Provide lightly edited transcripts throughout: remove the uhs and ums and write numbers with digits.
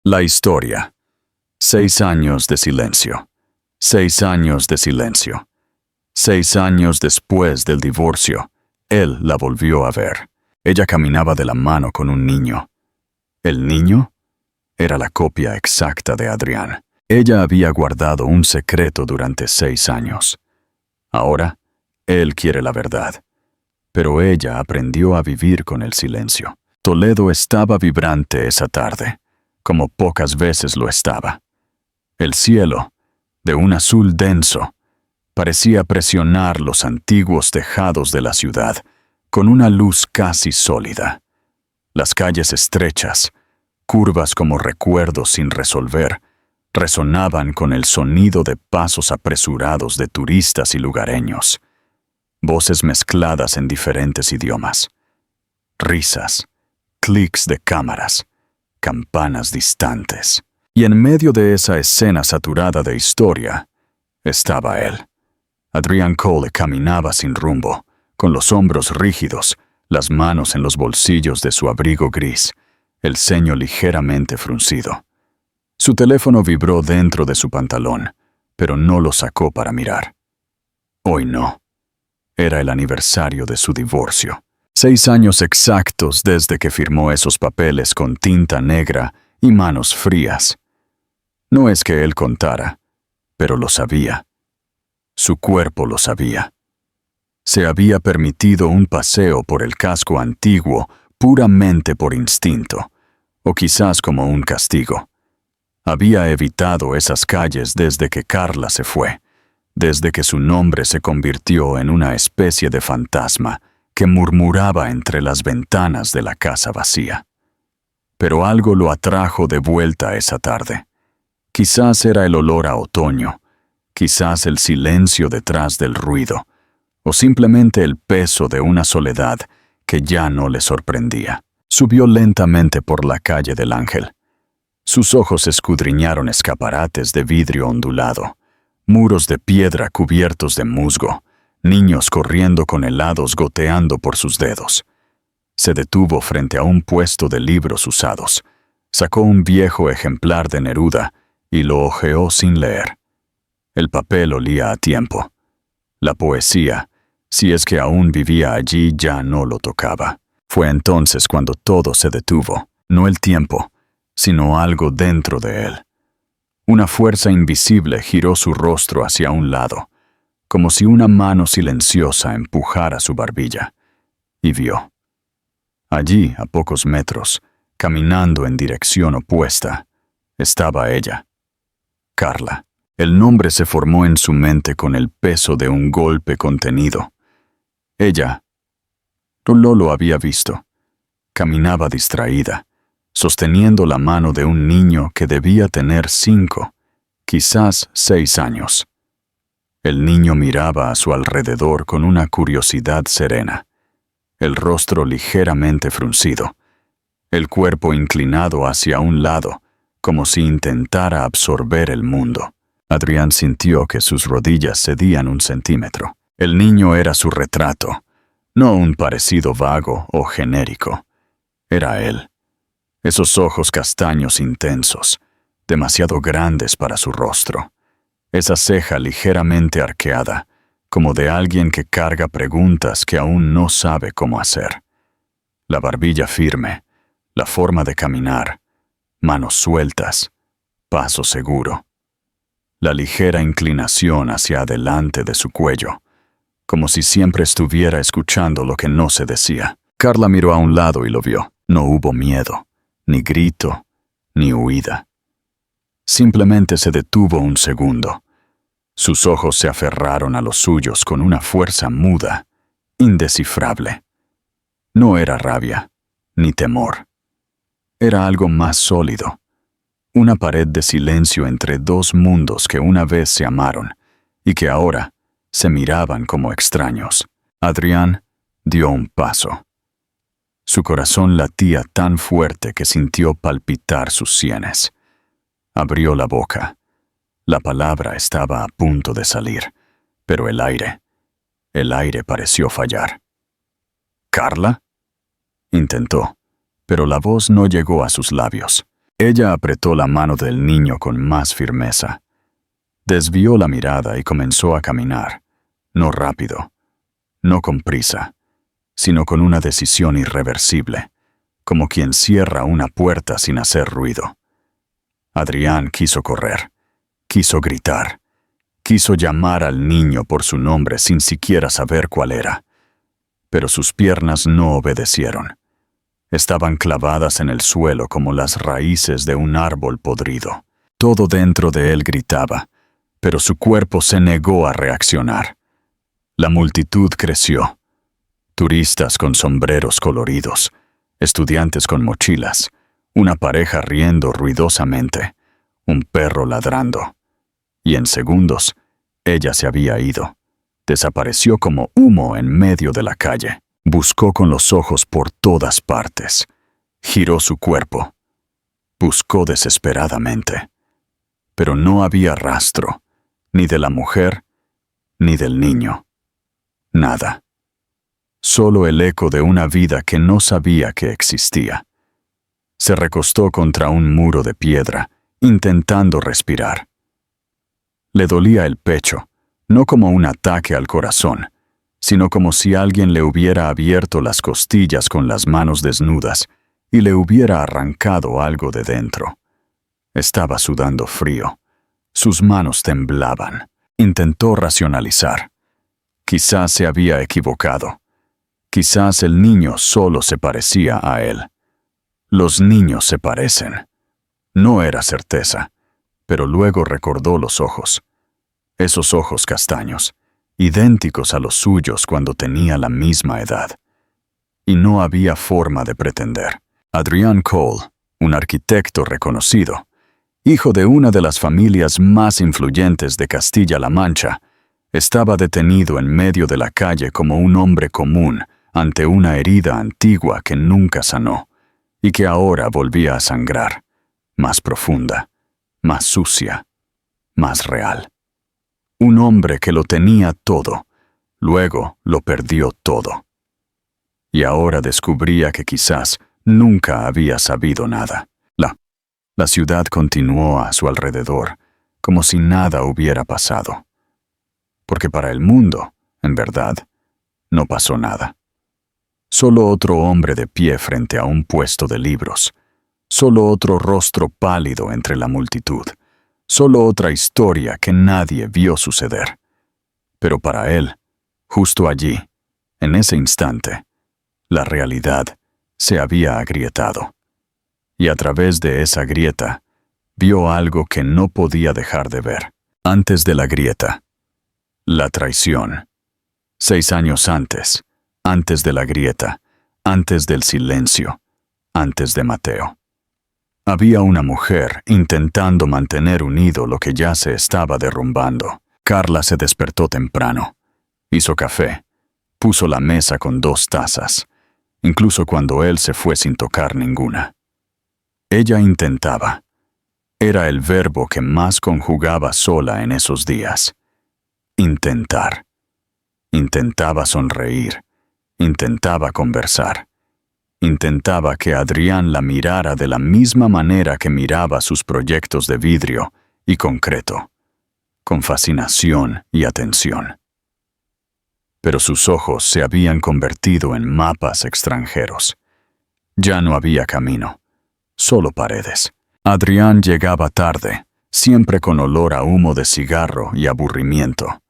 La historia. 6 años de silencio. 6 años de silencio. 6 años después del divorcio, él la volvió a ver. Ella caminaba de la mano con un niño. ¿El niño? Era la copia exacta de Adrián. Ella había guardado un secreto durante 6 años. Ahora, él quiere la verdad. Pero ella aprendió a vivir con el silencio. Toledo estaba vibrante esa tarde, como pocas veces lo estaba. El cielo, de un azul denso, parecía presionar los antiguos tejados de la ciudad con una luz casi sólida. Las calles estrechas, curvas como recuerdos sin resolver, resonaban con el sonido de pasos apresurados de turistas y lugareños. Voces mezcladas en diferentes idiomas. Risas, clics de cámaras, campanas distantes. Y en medio de esa escena saturada de historia, estaba él. Adrián Cole caminaba sin rumbo, con los hombros rígidos, las manos en los bolsillos de su abrigo gris, el ceño ligeramente fruncido. Su teléfono vibró dentro de su pantalón, pero no lo sacó para mirar. Hoy no. Era el aniversario de su divorcio. 6 años exactos desde que firmó esos papeles con tinta negra y manos frías. No es que él contara, pero lo sabía. Su cuerpo lo sabía. Se había permitido un paseo por el casco antiguo puramente por instinto, o quizás como un castigo. Había evitado esas calles desde que Carla se fue, desde que su nombre se convirtió en una especie de fantasma que murmuraba entre las ventanas de la casa vacía. Pero algo lo atrajo de vuelta esa tarde. Quizás era el olor a otoño, quizás el silencio detrás del ruido, o simplemente el peso de una soledad que ya no le sorprendía. Subió lentamente por la calle del Ángel. Sus ojos escudriñaron escaparates de vidrio ondulado, muros de piedra cubiertos de musgo, niños corriendo con helados goteando por sus dedos. Se detuvo frente a un puesto de libros usados, sacó un viejo ejemplar de Neruda y lo hojeó sin leer. El papel olía a tiempo. La poesía, si es que aún vivía allí, ya no lo tocaba. Fue entonces cuando todo se detuvo, no el tiempo, sino algo dentro de él. Una fuerza invisible giró su rostro hacia un lado, como si una mano silenciosa empujara su barbilla, y vio. Allí, a pocos metros, caminando en dirección opuesta, estaba ella. Carla. El nombre se formó en su mente con el peso de un golpe contenido. Ella. No lo había visto. Caminaba distraída, sosteniendo la mano de un niño que debía tener 5, quizás 6 años. El niño miraba a su alrededor con una curiosidad serena, el rostro ligeramente fruncido, el cuerpo inclinado hacia un lado, como si intentara absorber el mundo. Adrián sintió que sus rodillas cedían 1 centímetro. El niño era su retrato, no un parecido vago o genérico. Era él. Esos ojos castaños intensos, demasiado grandes para su rostro. Esa ceja ligeramente arqueada, como de alguien que carga preguntas que aún no sabe cómo hacer. La barbilla firme, la forma de caminar, manos sueltas, paso seguro. La ligera inclinación hacia adelante de su cuello, como si siempre estuviera escuchando lo que no se decía. Carla miró a un lado y lo vio. No hubo miedo, ni grito, ni huida. Simplemente se detuvo un segundo. Sus ojos se aferraron a los suyos con una fuerza muda, indescifrable. No era rabia, ni temor. Era algo más sólido. Una pared de silencio entre 2 mundos que una vez se amaron y que ahora se miraban como extraños. Adrián dio un paso. Su corazón latía tan fuerte que sintió palpitar sus sienes. Abrió la boca. La palabra estaba a punto de salir, pero el aire pareció fallar. ¿Carla? Intentó, pero la voz no llegó a sus labios. Ella apretó la mano del niño con más firmeza. Desvió la mirada y comenzó a caminar, no rápido, no con prisa, sino con una decisión irreversible, como quien cierra una puerta sin hacer ruido. Adrián quiso correr, quiso gritar, quiso llamar al niño por su nombre sin siquiera saber cuál era, pero sus piernas no obedecieron. Estaban clavadas en el suelo como las raíces de un árbol podrido. Todo dentro de él gritaba, pero su cuerpo se negó a reaccionar. La multitud creció. Turistas con sombreros coloridos, estudiantes con mochilas, una pareja riendo ruidosamente, un perro ladrando. Y en segundos, ella se había ido. Desapareció como humo en medio de la calle. Buscó con los ojos por todas partes. Giró su cuerpo. Buscó desesperadamente. Pero no había rastro, ni de la mujer, ni del niño. Nada. Solo el eco de una vida que no sabía que existía. Se recostó contra un muro de piedra, intentando respirar. Le dolía el pecho, no como un ataque al corazón, sino como si alguien le hubiera abierto las costillas con las manos desnudas y le hubiera arrancado algo de dentro. Estaba sudando frío. Sus manos temblaban. Intentó racionalizar. Quizás se había equivocado. Quizás el niño solo se parecía a él. Los niños se parecen. No era certeza, pero luego recordó los ojos. Esos ojos castaños, idénticos a los suyos cuando tenía la misma edad. Y no había forma de pretender. Adrián Cole, un arquitecto reconocido, hijo de una de las familias más influyentes de Castilla-La Mancha, estaba detenido en medio de la calle como un hombre común ante una herida antigua que nunca sanó y que ahora volvía a sangrar, más profunda, más sucia, más real. Un hombre que lo tenía todo, luego lo perdió todo. Y ahora descubría que quizás nunca había sabido nada. La ciudad continuó a su alrededor, como si nada hubiera pasado. Porque para el mundo, en verdad, no pasó nada. Solo otro hombre de pie frente a un puesto de libros. Solo otro rostro pálido entre la multitud. Solo otra historia que nadie vio suceder. Pero para él, justo allí, en ese instante, la realidad se había agrietado. Y a través de esa grieta, vio algo que no podía dejar de ver. Antes de la grieta, la traición. 6 años antes de la grieta, antes del silencio, antes de Mateo. Había una mujer intentando mantener unido lo que ya se estaba derrumbando. Carla se despertó temprano. Hizo café. Puso la mesa con 2 tazas, incluso cuando él se fue sin tocar ninguna. Ella intentaba. Era el verbo que más conjugaba sola en esos días. Intentar. Intentaba sonreír. Intentaba conversar. Intentaba que Adrián la mirara de la misma manera que miraba sus proyectos de vidrio y concreto, con fascinación y atención. Pero sus ojos se habían convertido en mapas extranjeros. Ya no había camino, solo paredes. Adrián llegaba tarde, siempre con olor a humo de cigarro y aburrimiento.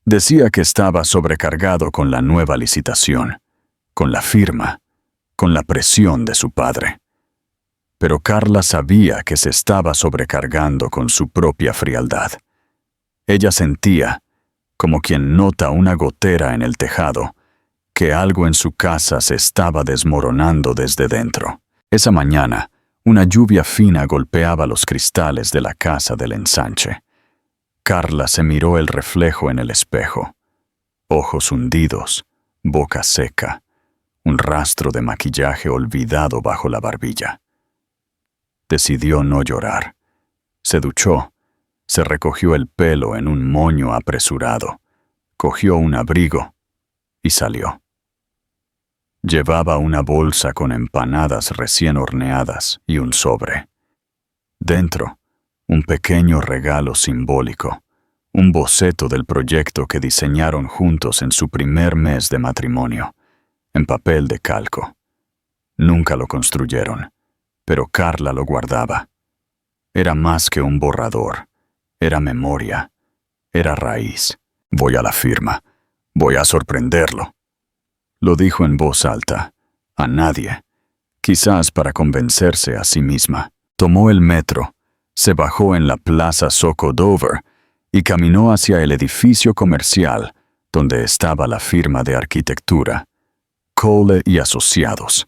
Decía que estaba sobrecargado con la nueva licitación, con la firma, con la presión de su padre. Pero Carla sabía que se estaba sobrecargando con su propia frialdad. Ella sentía, como quien nota una gotera en el tejado, que algo en su casa se estaba desmoronando desde dentro. Esa mañana, una lluvia fina golpeaba los cristales de la casa del ensanche. Carla se miró el reflejo en el espejo. Ojos hundidos, boca seca, un rastro de maquillaje olvidado bajo la barbilla. Decidió no llorar. Se duchó, se recogió el pelo en un moño apresurado, cogió un abrigo y salió. Llevaba una bolsa con empanadas recién horneadas y un sobre. Dentro, un pequeño regalo simbólico, un boceto del proyecto que diseñaron juntos en su primer mes de matrimonio, en papel de calco. Nunca lo construyeron, pero Carla lo guardaba. Era más que un borrador, era memoria, era raíz. Voy a la firma, voy a sorprenderlo. Lo dijo en voz alta, a nadie, quizás para convencerse a sí misma. Tomó el metro, se bajó en la Plaza Soco Dover y caminó hacia el edificio comercial donde estaba la firma de arquitectura, Cole y Asociados.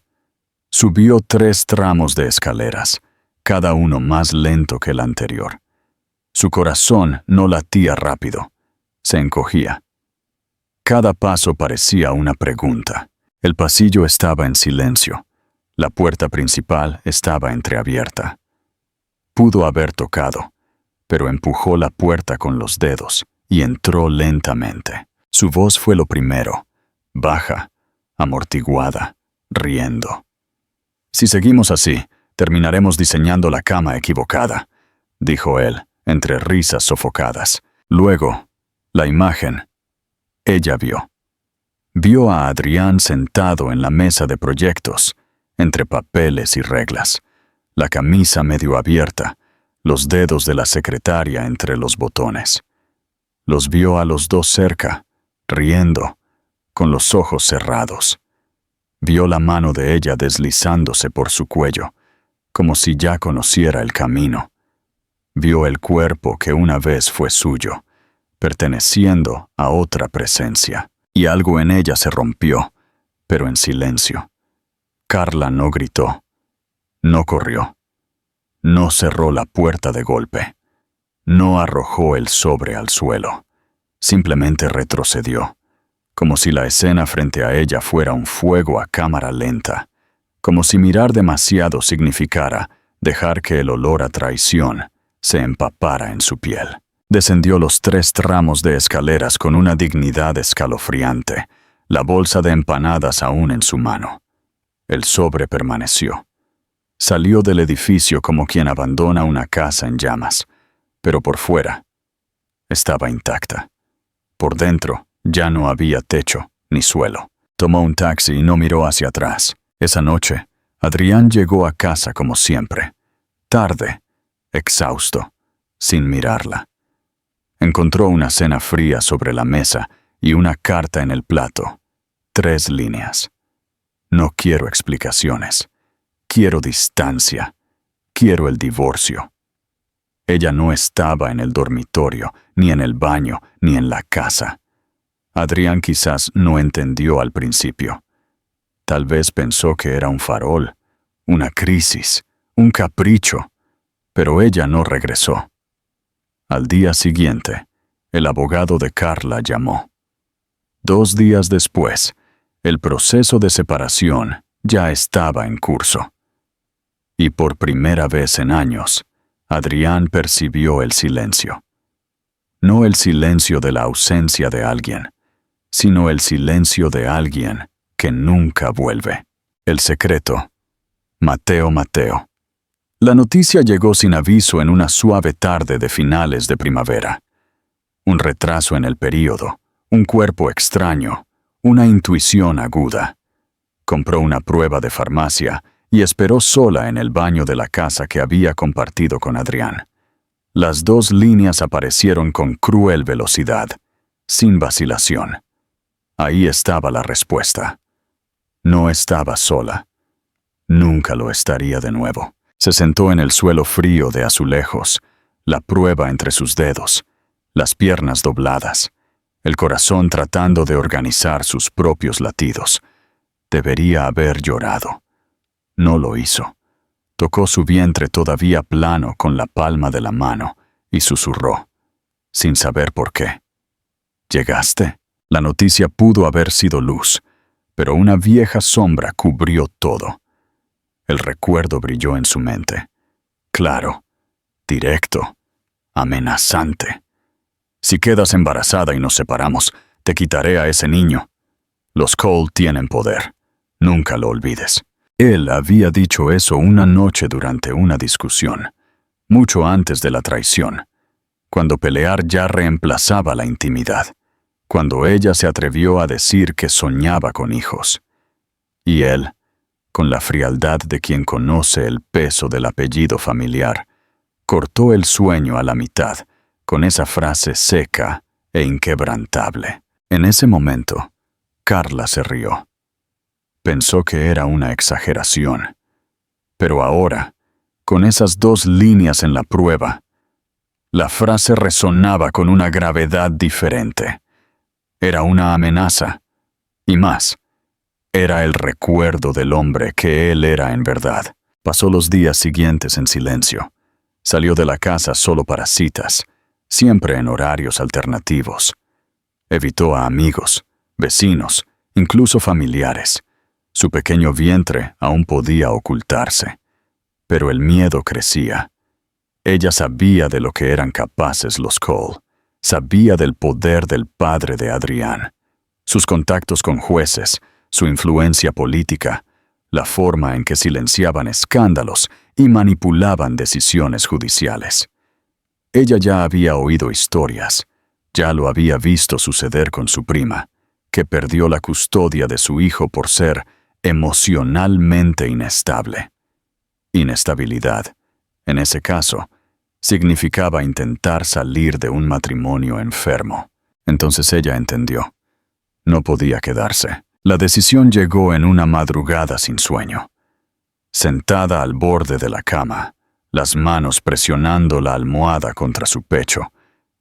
Subió 3 tramos de escaleras, cada uno más lento que el anterior. Su corazón no latía rápido, se encogía. Cada paso parecía una pregunta. El pasillo estaba en silencio. La puerta principal estaba entreabierta. Pudo haber tocado, pero empujó la puerta con los dedos y entró lentamente. Su voz fue lo primero, baja, amortiguada, riendo. Si seguimos así, terminaremos diseñando la cama equivocada, dijo él, entre risas sofocadas. Luego, la imagen. Ella vio. Vio a Adrián sentado en la mesa de proyectos, entre papeles y reglas, la camisa medio abierta, los dedos de la secretaria entre los botones. Los vio a los dos cerca, riendo, con los ojos cerrados. Vio la mano de ella deslizándose por su cuello, como si ya conociera el camino. Vio el cuerpo que una vez fue suyo, perteneciendo a otra presencia, y algo en ella se rompió, pero en silencio. Carla no gritó, no corrió, no cerró la puerta de golpe, no arrojó el sobre al suelo, simplemente retrocedió, como si la escena frente a ella fuera un fuego a cámara lenta, como si mirar demasiado significara dejar que el olor a traición se empapara en su piel. Descendió los 3 tramos de escaleras con una dignidad escalofriante, la bolsa de empanadas aún en su mano. El sobre permaneció. Salió del edificio como quien abandona una casa en llamas, pero por fuera estaba intacta. Por dentro ya no había techo ni suelo. Tomó un taxi y no miró hacia atrás. Esa noche, Adrián llegó a casa como siempre, tarde, exhausto, sin mirarla. Encontró una cena fría sobre la mesa y una carta en el plato. 3 líneas. No quiero explicaciones. Quiero distancia. Quiero el divorcio. Ella no estaba en el dormitorio, ni en el baño, ni en la casa. Adrián quizás no entendió al principio. Tal vez pensó que era un farol, una crisis, un capricho, pero ella no regresó. Al día siguiente, el abogado de Carla llamó. 2 días después, el proceso de separación ya estaba en curso. Y por primera vez en años, Adrián percibió el silencio. No el silencio de la ausencia de alguien, sino el silencio de alguien que nunca vuelve. El secreto. Mateo Mateo. La noticia llegó sin aviso en una suave tarde de finales de primavera. Un retraso en el período, un cuerpo extraño, una intuición aguda. Compró una prueba de farmacia y esperó sola en el baño de la casa que había compartido con Adrián. Las 2 líneas aparecieron con cruel velocidad, sin vacilación. Ahí estaba la respuesta. No estaba sola. Nunca lo estaría de nuevo. Se sentó en el suelo frío de azulejos, la prueba entre sus dedos, las piernas dobladas, el corazón tratando de organizar sus propios latidos. Debería haber llorado. No lo hizo. Tocó su vientre todavía plano con la palma de la mano y susurró, sin saber por qué. ¿Llegaste? La noticia pudo haber sido luz, pero una vieja sombra cubrió todo. El recuerdo brilló en su mente. Claro, directo, amenazante. Si quedas embarazada y nos separamos, te quitaré a ese niño. Los Cole tienen poder. Nunca lo olvides. Él había dicho eso una noche durante una discusión. mucho antes de la traición, cuando pelear ya reemplazaba la intimidad, cuando ella se atrevió a decir que soñaba con hijos. Y él, con la frialdad de quien conoce el peso del apellido familiar, cortó el sueño a la mitad con esa frase seca e inquebrantable. En ese momento, Carla se rió. Pensó que era una exageración. Pero ahora, con esas 2 líneas en la prueba, la frase resonaba con una gravedad diferente. Era una amenaza, y más, era el recuerdo del hombre que él era en verdad. Pasó los días siguientes en silencio. Salió de la casa solo para citas, siempre en horarios alternativos. Evitó a amigos, vecinos, incluso familiares. Su pequeño vientre aún podía ocultarse, pero el miedo crecía. Ella sabía de lo que eran capaces los Cole, sabía del poder del padre de Adrián, sus contactos con jueces, su influencia política, la forma en que silenciaban escándalos y manipulaban decisiones judiciales. Ella ya había oído historias, ya lo había visto suceder con su prima, que perdió la custodia de su hijo por ser emocionalmente inestable. Inestabilidad, en ese caso, significaba intentar salir de un matrimonio enfermo. Entonces ella entendió. No podía quedarse. La decisión llegó en una madrugada sin sueño. Sentada al borde de la cama, las manos presionando la almohada contra su pecho,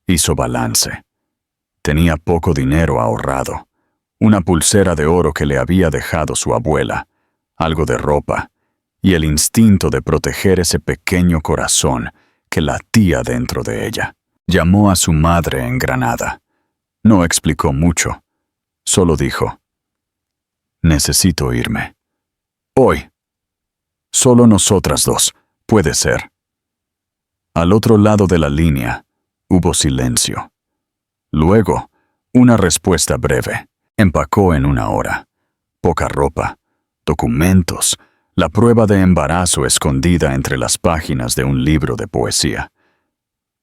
hizo balance. Tenía poco dinero ahorrado, una pulsera de oro que le había dejado su abuela, algo de ropa, y el instinto de proteger ese pequeño corazón que latía dentro de ella. Llamó a su madre en Granada. No explicó mucho, solo dijo: «Necesito irme. Hoy. Solo nosotras 2, puede ser». Al otro lado de la línea, hubo silencio. Luego, una respuesta breve. Empacó en 1 hora. Poca ropa, documentos, la prueba de embarazo escondida entre las páginas de un libro de poesía.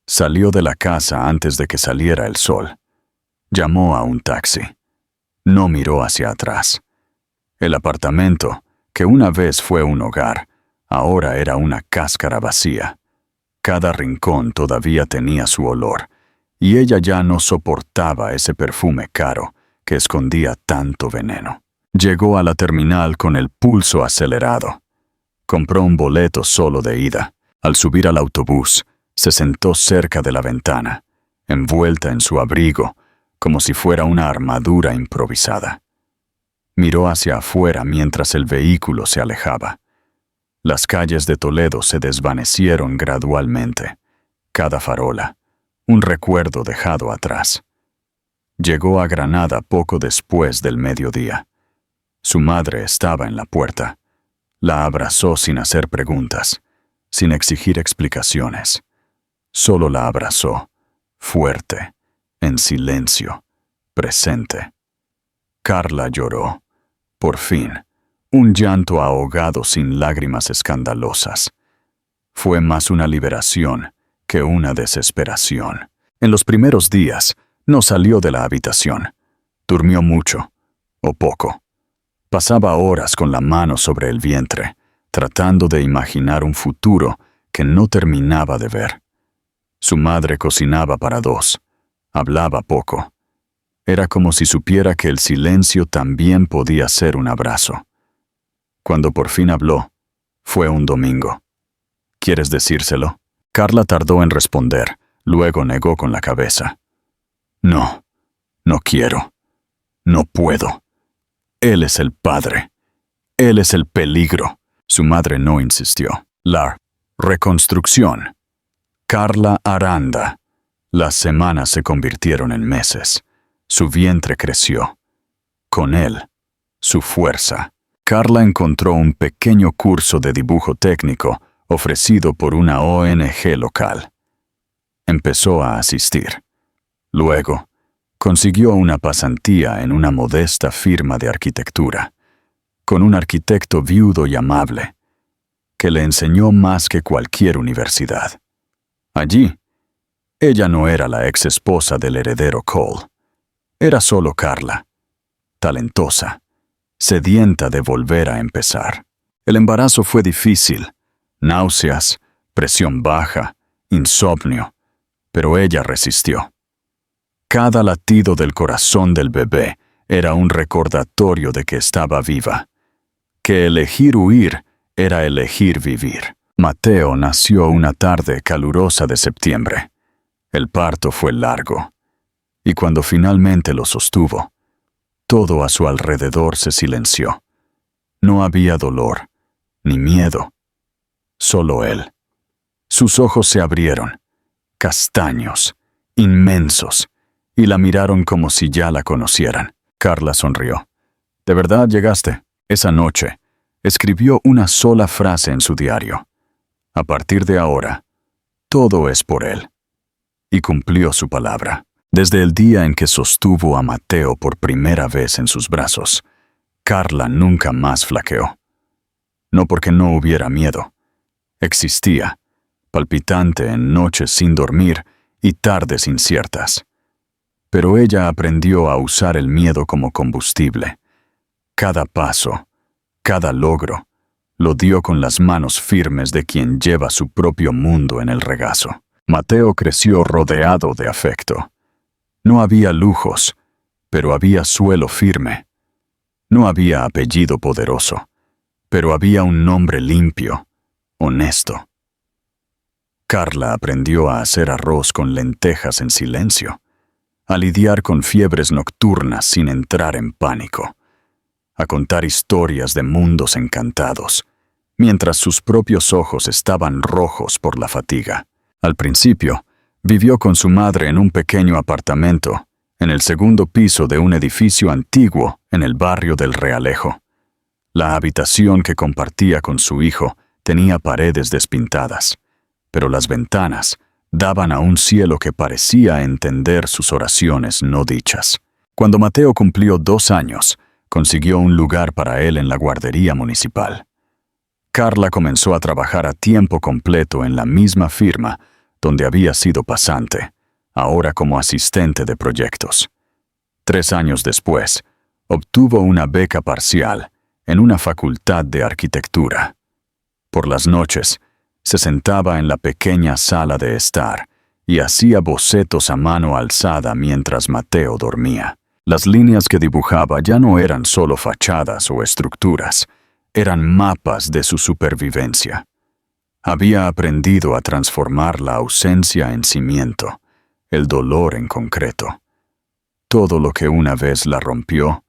Salió de la casa antes de que saliera el sol. Llamó a un taxi. No miró hacia atrás. El apartamento, que una vez fue un hogar, ahora era una cáscara vacía. Cada rincón todavía tenía su olor, y ella ya no soportaba ese perfume caro que escondía tanto veneno. Llegó a la terminal con el pulso acelerado. Compró un boleto solo de ida. Al subir al autobús, se sentó cerca de la ventana, envuelta en su abrigo, como si fuera una armadura improvisada. Miró hacia afuera mientras el vehículo se alejaba. Las calles de Toledo se desvanecieron gradualmente. Cada farola, un recuerdo dejado atrás. Llegó a Granada poco después del mediodía. Su madre estaba en la puerta. La abrazó sin hacer preguntas, sin exigir explicaciones. Solo la abrazó, fuerte, en silencio, presente. Carla lloró. Por fin, un llanto ahogado sin lágrimas escandalosas. Fue más una liberación que una desesperación. En los primeros días, no salió de la habitación. Durmió mucho, o poco. Pasaba horas con la mano sobre el vientre, tratando de imaginar un futuro que no terminaba de ver. Su madre cocinaba para 2. Hablaba poco. Era como si supiera que el silencio también podía ser un abrazo. Cuando por fin habló, fue un domingo. ¿Quieres decírselo? Carla tardó en responder, luego negó con la cabeza. No, no quiero. No puedo. Él es el padre. Él es el peligro. Su madre no insistió. La reconstrucción. Carla Aranda. Las semanas se convirtieron en meses. Su vientre creció. Con él, su fuerza. Carla encontró un pequeño curso de dibujo técnico ofrecido por una ONG local. Empezó a asistir. Luego, consiguió una pasantía en una modesta firma de arquitectura, con un arquitecto viudo y amable, que le enseñó más que cualquier universidad. Allí, ella no era la ex esposa del heredero Cole. Era solo Carla, talentosa, sedienta de volver a empezar. El embarazo fue difícil, náuseas, presión baja, insomnio, pero ella resistió. Cada latido del corazón del bebé era un recordatorio de que estaba viva, que elegir huir era elegir vivir. Mateo nació una tarde calurosa de septiembre. El parto fue largo, y cuando finalmente lo sostuvo, todo a su alrededor se silenció. No había dolor, ni miedo, solo él. Sus ojos se abrieron, castaños, inmensos, y la miraron como si ya la conocieran. Carla sonrió. ¿De verdad llegaste? Esa noche, escribió una sola frase en su diario. A partir de ahora, todo es por él. Y cumplió su palabra. Desde el día en que sostuvo a Mateo por primera vez en sus brazos, Carla nunca más flaqueó. No porque no hubiera miedo. Existía, palpitante en noches sin dormir y tardes inciertas. Pero ella aprendió a usar el miedo como combustible. Cada paso, cada logro, lo dio con las manos firmes de quien lleva su propio mundo en el regazo. Mateo creció rodeado de afecto. No había lujos, pero había suelo firme. No había apellido poderoso, pero había un nombre limpio, honesto. Carla aprendió a hacer arroz con lentejas en silencio, a lidiar con fiebres nocturnas sin entrar en pánico, a contar historias de mundos encantados, mientras sus propios ojos estaban rojos por la fatiga. Al principio, vivió con su madre en un pequeño apartamento, en el segundo piso de un edificio antiguo en el barrio del Realejo. La habitación que compartía con su hijo tenía paredes despintadas, pero las ventanas daban a un cielo que parecía entender sus oraciones no dichas. Cuando Mateo cumplió 2 años, consiguió un lugar para él en la guardería municipal. Carla comenzó a trabajar a tiempo completo en la misma firma donde había sido pasante, ahora como asistente de proyectos. 3 años después, obtuvo una beca parcial en una facultad de arquitectura. Por las noches, se sentaba en la pequeña sala de estar y hacía bocetos a mano alzada mientras Mateo dormía. Las líneas que dibujaba ya no eran solo fachadas o estructuras, eran mapas de su supervivencia. Había aprendido a transformar la ausencia en cimiento, el dolor en concreto. Todo lo que una vez la rompió,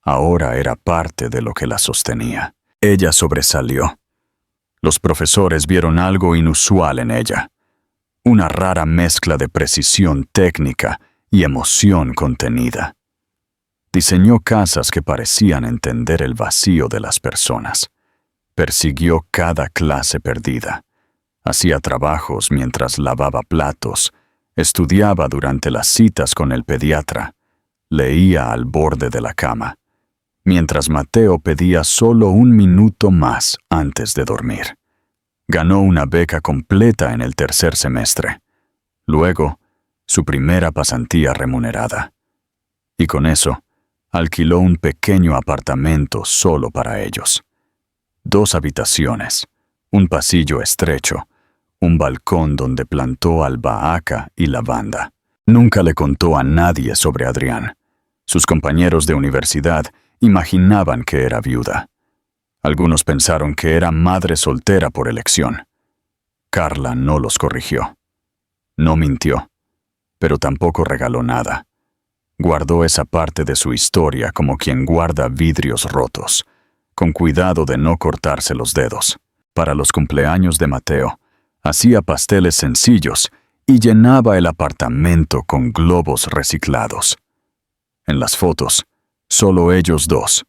ahora era parte de lo que la sostenía. Ella sobresalió. Los profesores vieron algo inusual en ella, una rara mezcla de precisión técnica y emoción contenida. Diseñó casas que parecían entender el vacío de las personas. Persiguió cada clase perdida. Hacía trabajos mientras lavaba platos, estudiaba durante las citas con el pediatra, leía al borde de la cama, mientras Mateo pedía solo 1 minuto más antes de dormir. Ganó una beca completa en el 3er semestre. Luego, su primera pasantía remunerada. Y con eso, alquiló un pequeño apartamento solo para ellos. 2 habitaciones, un pasillo estrecho, un balcón donde plantó albahaca y lavanda. Nunca le contó a nadie sobre Adrián. Sus compañeros de universidad imaginaban que era viuda. Algunos pensaron que era madre soltera por elección. Carla no los corrigió. No mintió, pero tampoco regaló nada. Guardó esa parte de su historia como quien guarda vidrios rotos, con cuidado de no cortarse los dedos. Para los cumpleaños de Mateo, hacía pasteles sencillos y llenaba el apartamento con globos reciclados. En las fotos, solo ellos 2,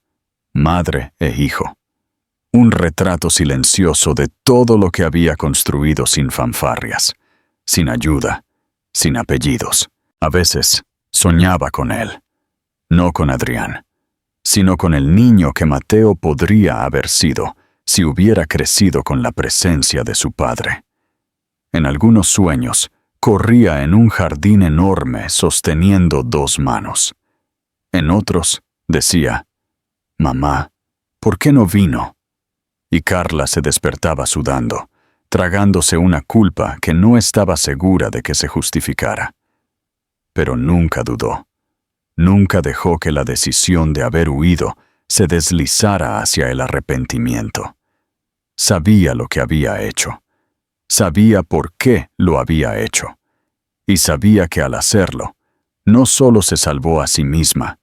madre e hijo. Un retrato silencioso de todo lo que había construido sin fanfarrias, sin ayuda, sin apellidos. A veces, soñaba con él, no con Adrián, sino con el niño que Mateo podría haber sido si hubiera crecido con la presencia de su padre. En algunos sueños, corría en un jardín enorme sosteniendo 2 manos. En otros, decía, «Mamá, ¿por qué no vino?». Y Carla se despertaba sudando, tragándose una culpa que no estaba segura de que se justificara. Pero nunca dudó. Nunca dejó que la decisión de haber huido se deslizara hacia el arrepentimiento. Sabía lo que había hecho. Sabía por qué lo había hecho. Y sabía que al hacerlo, no solo se salvó a sí misma,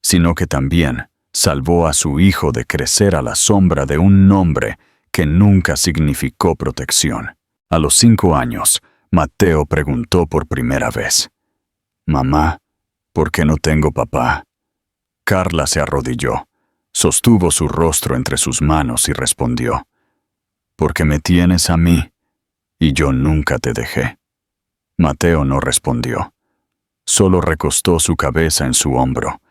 sino que también salvó a su hijo de crecer a la sombra de un nombre que nunca significó protección. A los 5 años, Mateo preguntó por primera vez, «Mamá, ¿por qué no tengo papá?». Carla se arrodilló, sostuvo su rostro entre sus manos y respondió, «Porque me tienes a mí, y yo nunca te dejé». Mateo no respondió. Solo recostó su cabeza en su hombro,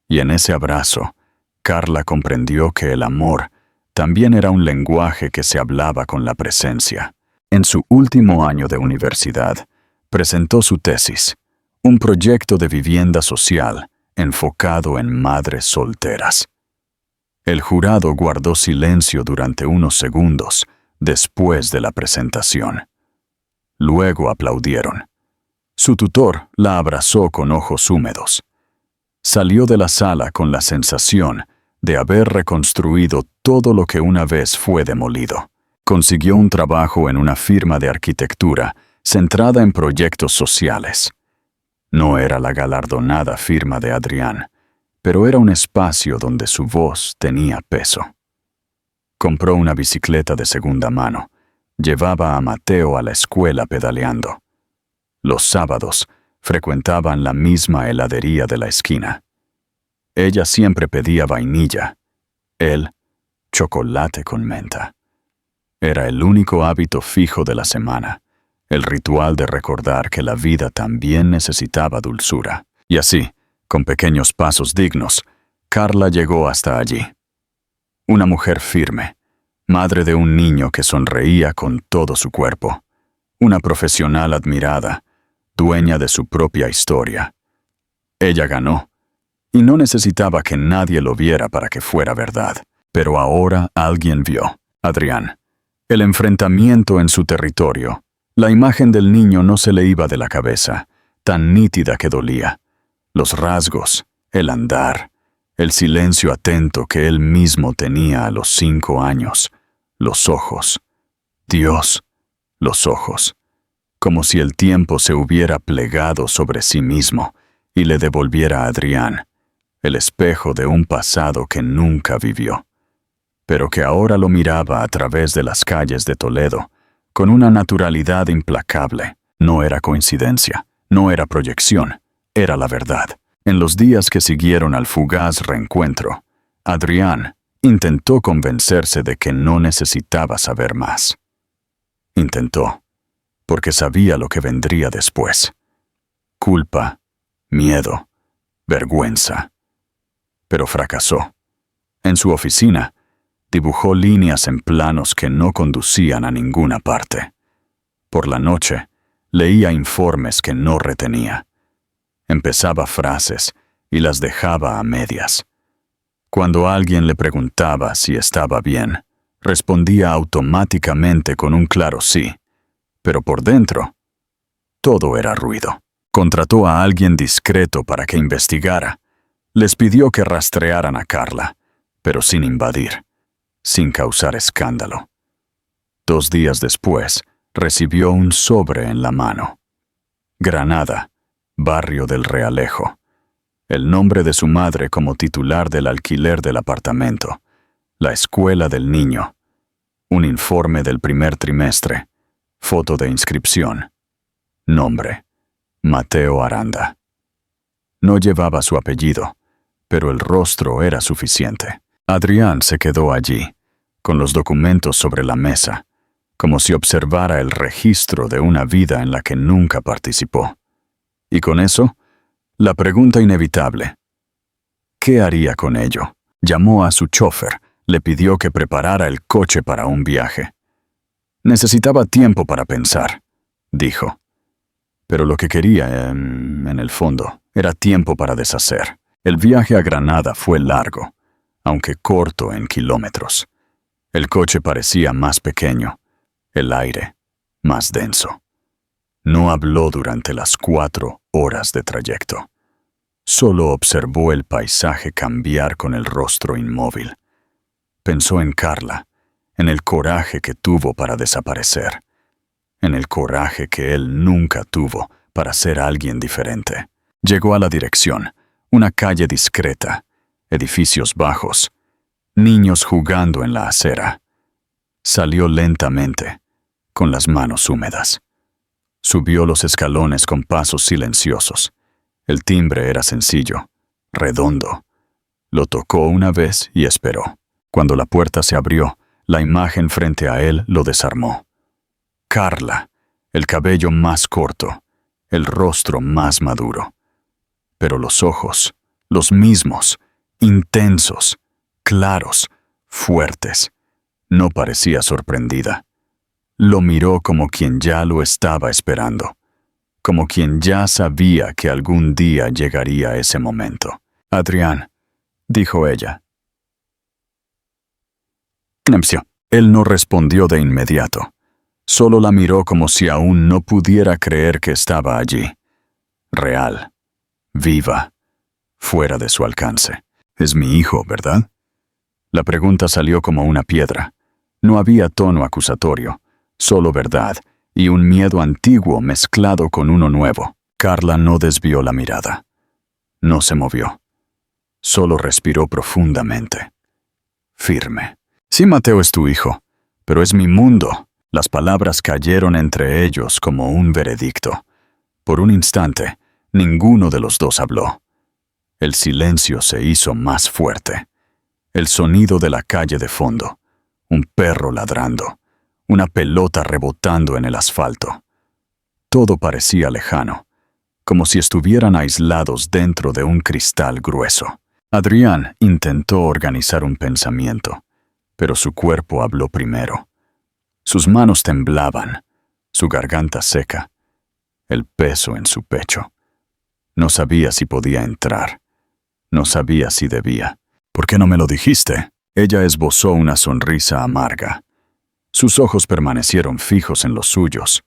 y en ese abrazo, Carla comprendió que el amor también era un lenguaje que se hablaba con la presencia. En su último año de universidad, presentó su tesis, un proyecto de vivienda social enfocado en madres solteras. El jurado guardó silencio durante unos segundos después de la presentación. Luego aplaudieron. Su tutor la abrazó con ojos húmedos. Salió de la sala con la sensación de haber reconstruido todo lo que una vez fue demolido. Consiguió un trabajo en una firma de arquitectura centrada en proyectos sociales. No era la galardonada firma de Adrián, pero era un espacio donde su voz tenía peso. Compró una bicicleta de segunda mano. Llevaba a Mateo a la escuela pedaleando. Los sábados frecuentaban la misma heladería de la esquina. Ella siempre pedía vainilla, él chocolate con menta. Era el único hábito fijo de la semana, el ritual de recordar que la vida también necesitaba dulzura. Y así, con pequeños pasos dignos, Carla llegó hasta allí. Una mujer firme, madre de un niño que sonreía con todo su cuerpo, una profesional admirada, dueña de su propia historia. Ella ganó, y no necesitaba que nadie lo viera para que fuera verdad. Pero ahora alguien vio, Adrián. El enfrentamiento en su territorio. La imagen del niño no se le iba de la cabeza, tan nítida que dolía. Los rasgos, el andar, el silencio atento que él mismo tenía a los 5 años, los ojos. Dios, los ojos. Como si el tiempo se hubiera plegado sobre sí mismo y le devolviera a Adrián, el espejo de un pasado que nunca vivió, pero que ahora lo miraba a través de las calles de Toledo, con una naturalidad implacable. No era coincidencia, no era proyección, era la verdad. En los días que siguieron al fugaz reencuentro, Adrián intentó convencerse de que no necesitaba saber más. Intentó, porque sabía lo que vendría después. Culpa, miedo, vergüenza. Pero fracasó. En su oficina, dibujó líneas en planos que no conducían a ninguna parte. Por la noche, leía informes que no retenía. Empezaba frases y las dejaba a medias. Cuando alguien le preguntaba si estaba bien, respondía automáticamente con un claro sí, pero por dentro, todo era ruido. Contrató a alguien discreto para que investigara. Les pidió que rastrearan a Carla, pero sin invadir, sin causar escándalo. 2 días después, recibió un sobre en la mano. Granada, barrio del Realejo. El nombre de su madre como titular del alquiler del apartamento. La escuela del niño. Un informe del primer trimestre. Foto de inscripción. Nombre: Mateo Aranda. No llevaba su apellido, pero el rostro era suficiente. Adrián se quedó allí, con los documentos sobre la mesa, como si observara el registro de una vida en la que nunca participó. Y con eso, la pregunta inevitable: ¿qué haría con ello? Llamó a su chofer, le pidió que preparara el coche para un viaje. Necesitaba tiempo para pensar. dijo. Pero lo que quería, en el fondo, era tiempo para deshacer. El viaje a Granada fue largo, aunque corto en kilómetros. El coche parecía más pequeño, el aire más denso. No habló durante las 4 horas de trayecto. Solo observó el paisaje cambiar con el rostro inmóvil. Pensó en Carla, en el coraje que tuvo para desaparecer, en el coraje que él nunca tuvo para ser alguien diferente. Llegó a la dirección, una calle discreta, edificios bajos, niños jugando en la acera. Salió lentamente, con las manos húmedas. Subió los escalones con pasos silenciosos. El timbre era sencillo, redondo. Lo tocó una vez y esperó. Cuando la puerta se abrió, la imagen frente a él lo desarmó. Carla, el cabello más corto, el rostro más maduro. Pero los ojos, los mismos, intensos, claros, fuertes. No parecía sorprendida. Lo miró como quien ya lo estaba esperando, como quien ya sabía que algún día llegaría ese momento. «Adrián», dijo ella. Él no respondió de inmediato. Solo la miró como si aún no pudiera creer que estaba allí. Real, viva, fuera de su alcance. «Es mi hijo, ¿verdad?» La pregunta salió como una piedra. No había tono acusatorio, solo verdad y un miedo antiguo mezclado con uno nuevo. Carla no desvió la mirada. No se movió. Solo respiró profundamente. Firme. «Sí, Mateo es tu hijo, pero es mi mundo». Las palabras cayeron entre ellos como un veredicto. Por un instante, ninguno de los dos habló. El silencio se hizo más fuerte. El sonido de la calle de fondo, un perro ladrando, una pelota rebotando en el asfalto. Todo parecía lejano, como si estuvieran aislados dentro de un cristal grueso. Adrián intentó organizar un pensamiento, pero su cuerpo habló primero. Sus manos temblaban, su garganta seca, el peso en su pecho. No sabía si podía entrar, no sabía si debía. «¿Por qué no me lo dijiste?» Ella esbozó una sonrisa amarga. Sus ojos permanecieron fijos en los suyos,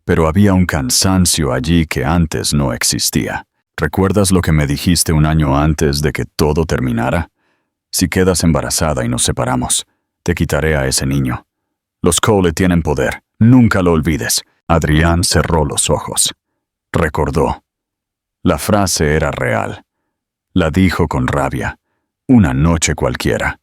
pero había un cansancio allí que antes no existía. «¿Recuerdas lo que me dijiste un año antes de que todo terminara? Si quedas embarazada y nos separamos, te quitaré a ese niño. Los Cole tienen poder, nunca lo olvides». Adrián cerró los ojos. Recordó. La frase era real. La dijo con rabia, una noche cualquiera.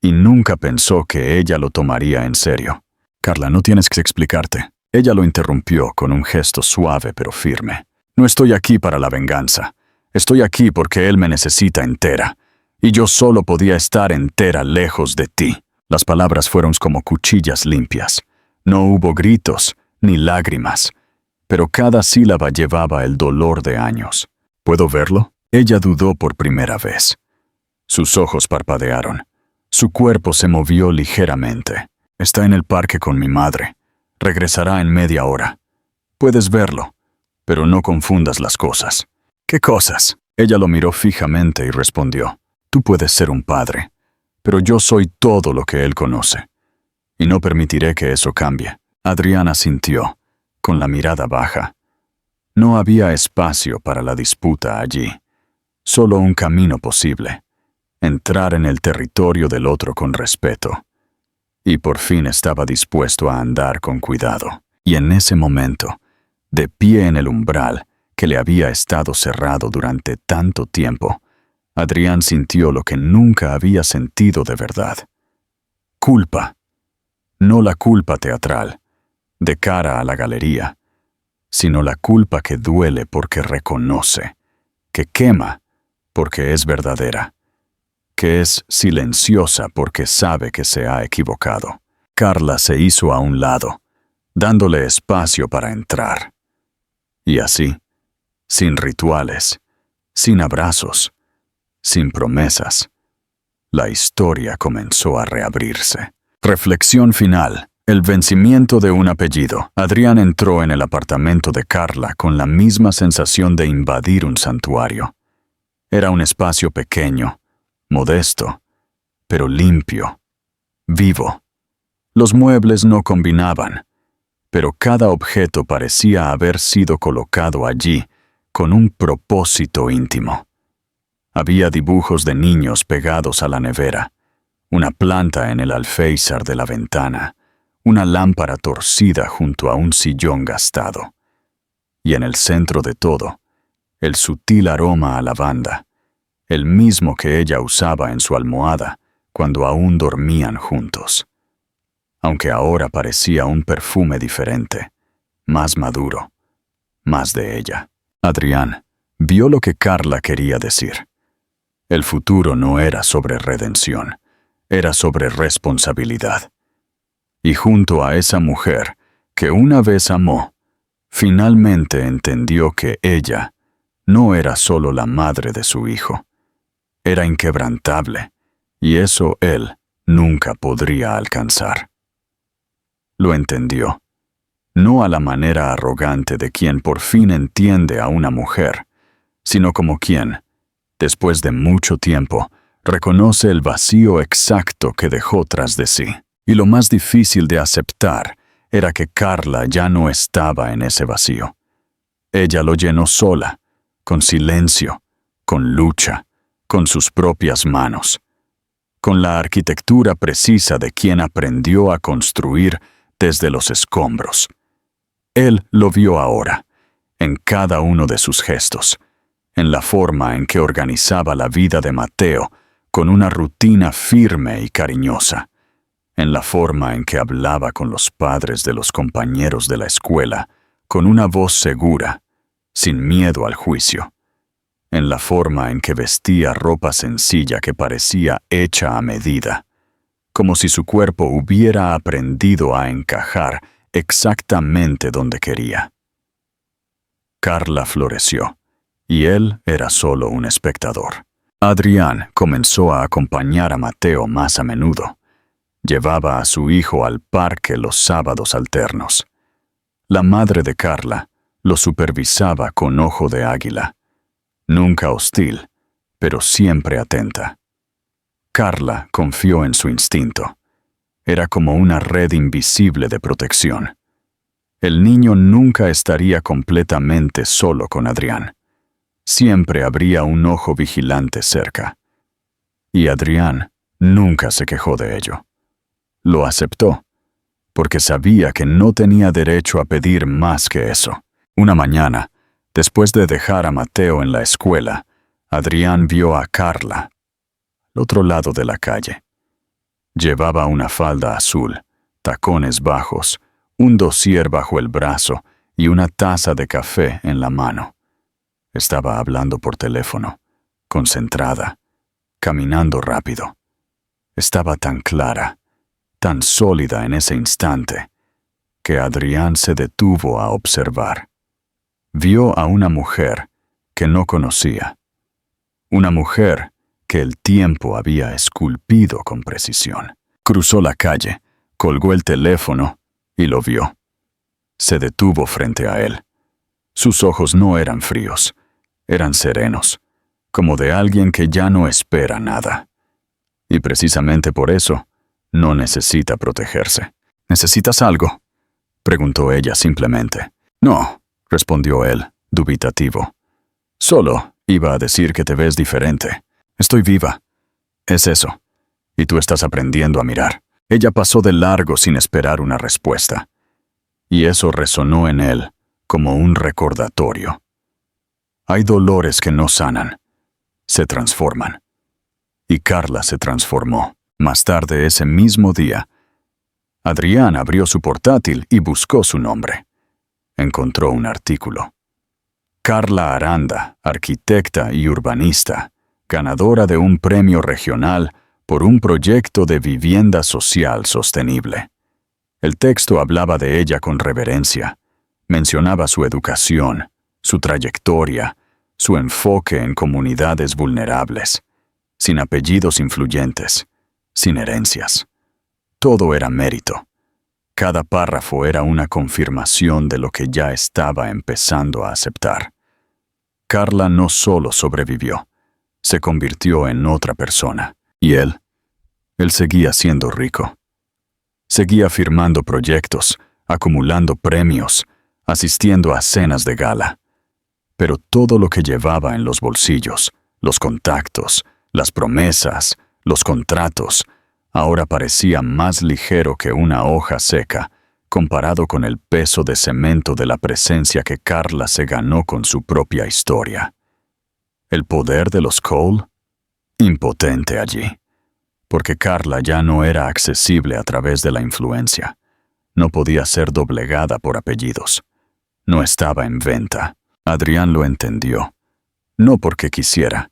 Y nunca pensó que ella lo tomaría en serio. «Carla, no tienes que explicarte». Ella lo interrumpió con un gesto suave pero firme. «No estoy aquí para la venganza. Estoy aquí porque él me necesita entera. Y yo solo podía estar entera lejos de ti». Las palabras fueron como cuchillas limpias. No hubo gritos ni lágrimas, pero cada sílaba llevaba el dolor de años. «¿Puedo verlo?» Ella dudó por primera vez. Sus ojos parpadearon. Su cuerpo se movió ligeramente. «Está en el parque con mi madre. Regresará en media hora. Puedes verlo, pero no confundas las cosas». «¿Qué cosas?» Ella lo miró fijamente y respondió. «Tú puedes ser un padre, pero yo soy todo lo que él conoce. Y no permitiré que eso cambie». Adriana sintió, con la mirada baja. No había espacio para la disputa allí. Solo un camino posible. Entrar en el territorio del otro con respeto. Y por fin estaba dispuesto a andar con cuidado. Y en ese momento, de pie en el umbral que le había estado cerrado durante tanto tiempo, Adrián sintió lo que nunca había sentido de verdad. Culpa. No la culpa teatral, de cara a la galería, sino la culpa que duele porque reconoce, que quema porque es verdadera, que es silenciosa porque sabe que se ha equivocado. Carla se hizo a un lado, dándole espacio para entrar. Y así, sin rituales, sin abrazos, sin promesas, la historia comenzó a reabrirse. Reflexión final. El vencimiento de un apellido. Adrián entró en el apartamento de Carla con la misma sensación de invadir un santuario. Era un espacio pequeño, modesto, pero limpio, vivo. Los muebles no combinaban, pero cada objeto parecía haber sido colocado allí con un propósito íntimo. Había dibujos de niños pegados a la nevera, una planta en el alféizar de la ventana, una lámpara torcida junto a un sillón gastado. Y en el centro de todo, el sutil aroma a lavanda, el mismo que ella usaba en su almohada cuando aún dormían juntos. Aunque ahora parecía un perfume diferente, más maduro, más de ella. Adrián vio lo que Carla quería decir. El futuro no era sobre redención, era sobre responsabilidad. Y junto a esa mujer que una vez amó, finalmente entendió que ella no era solo la madre de su hijo. Era inquebrantable, y eso él nunca podría alcanzar. Lo entendió, no a la manera arrogante de quien por fin entiende a una mujer, sino como quien, después de mucho tiempo, reconoce el vacío exacto que dejó tras de sí. Y lo más difícil de aceptar era que Carla ya no estaba en ese vacío. Ella lo llenó sola, con silencio, con lucha, con sus propias manos, con la arquitectura precisa de quien aprendió a construir desde los escombros. Él lo vio ahora, en cada uno de sus gestos, en la forma en que organizaba la vida de Mateo con una rutina firme y cariñosa, en la forma en que hablaba con los padres de los compañeros de la escuela con una voz segura, sin miedo al juicio, en la forma en que vestía ropa sencilla que parecía hecha a medida, como si su cuerpo hubiera aprendido a encajar exactamente donde quería. Carla floreció, y él era solo un espectador. Adrián comenzó a acompañar a Mateo más a menudo. Llevaba a su hijo al parque los sábados alternos. La madre de Carla lo supervisaba con ojo de águila, nunca hostil, pero siempre atenta. Carla confió en su instinto. Era como una red invisible de protección. El niño nunca estaría completamente solo con Adrián. Siempre habría un ojo vigilante cerca. Y Adrián nunca se quejó de ello. Lo aceptó, porque sabía que no tenía derecho a pedir más que eso. Una mañana, después de dejar a Mateo en la escuela, Adrián vio a Carla, al otro lado de la calle. Llevaba una falda azul, tacones bajos, un dossier bajo el brazo y una taza de café en la mano. Estaba hablando por teléfono, concentrada, caminando rápido. Estaba tan clara, tan sólida en ese instante, que Adrián se detuvo a observar. Vio a una mujer que no conocía. Una mujer que el tiempo había esculpido con precisión. Cruzó la calle, colgó el teléfono y lo vio. Se detuvo frente a él. Sus ojos no eran fríos, eran serenos, como de alguien que ya no espera nada. Y precisamente por eso, no necesita protegerse. ¿Necesitas algo?, preguntó ella simplemente. No, respondió él, dubitativo. Solo iba a decir que te ves diferente. Estoy viva. Es eso. Y tú estás aprendiendo a mirar. Ella pasó de largo sin esperar una respuesta. Y eso resonó en él como un recordatorio. Hay dolores que no sanan. Se transforman. Y Carla se transformó. Más tarde ese mismo día, Adrián abrió su portátil y buscó su nombre. Encontró un artículo. Carla Aranda, arquitecta y urbanista, ganadora de un premio regional por un proyecto de vivienda social sostenible. El texto hablaba de ella con reverencia. Mencionaba su educación, su trayectoria, su enfoque en comunidades vulnerables, sin apellidos influyentes, sin herencias. Todo era mérito. Cada párrafo era una confirmación de lo que ya estaba empezando a aceptar. Carla no solo sobrevivió, se convirtió en otra persona. Y él seguía siendo rico. Seguía firmando proyectos, acumulando premios, asistiendo a cenas de gala. Pero todo lo que llevaba en los bolsillos, los contactos, las promesas, los contratos, ahora parecía más ligero que una hoja seca, comparado con el peso de cemento de la presencia que Carla se ganó con su propia historia. ¿El poder de los Cole? Impotente allí, porque Carla ya no era accesible a través de la influencia. No podía ser doblegada por apellidos. No estaba en venta. Adrián lo entendió, no porque quisiera,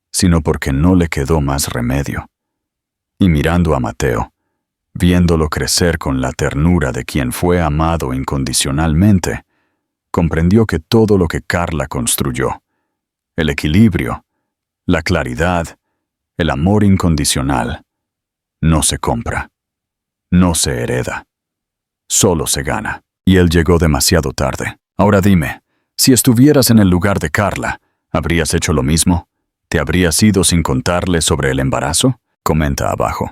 sino porque no le quedó más remedio. Y mirando a Mateo, viéndolo crecer con la ternura de quien fue amado incondicionalmente, comprendió que todo lo que Carla construyó, el equilibrio, la claridad, el amor incondicional, no se compra, no se hereda, solo se gana. Y él llegó demasiado tarde. Ahora dime, si estuvieras en el lugar de Carla, ¿habrías hecho lo mismo? ¿Te habrías ido sin contarle sobre el embarazo? Comenta abajo.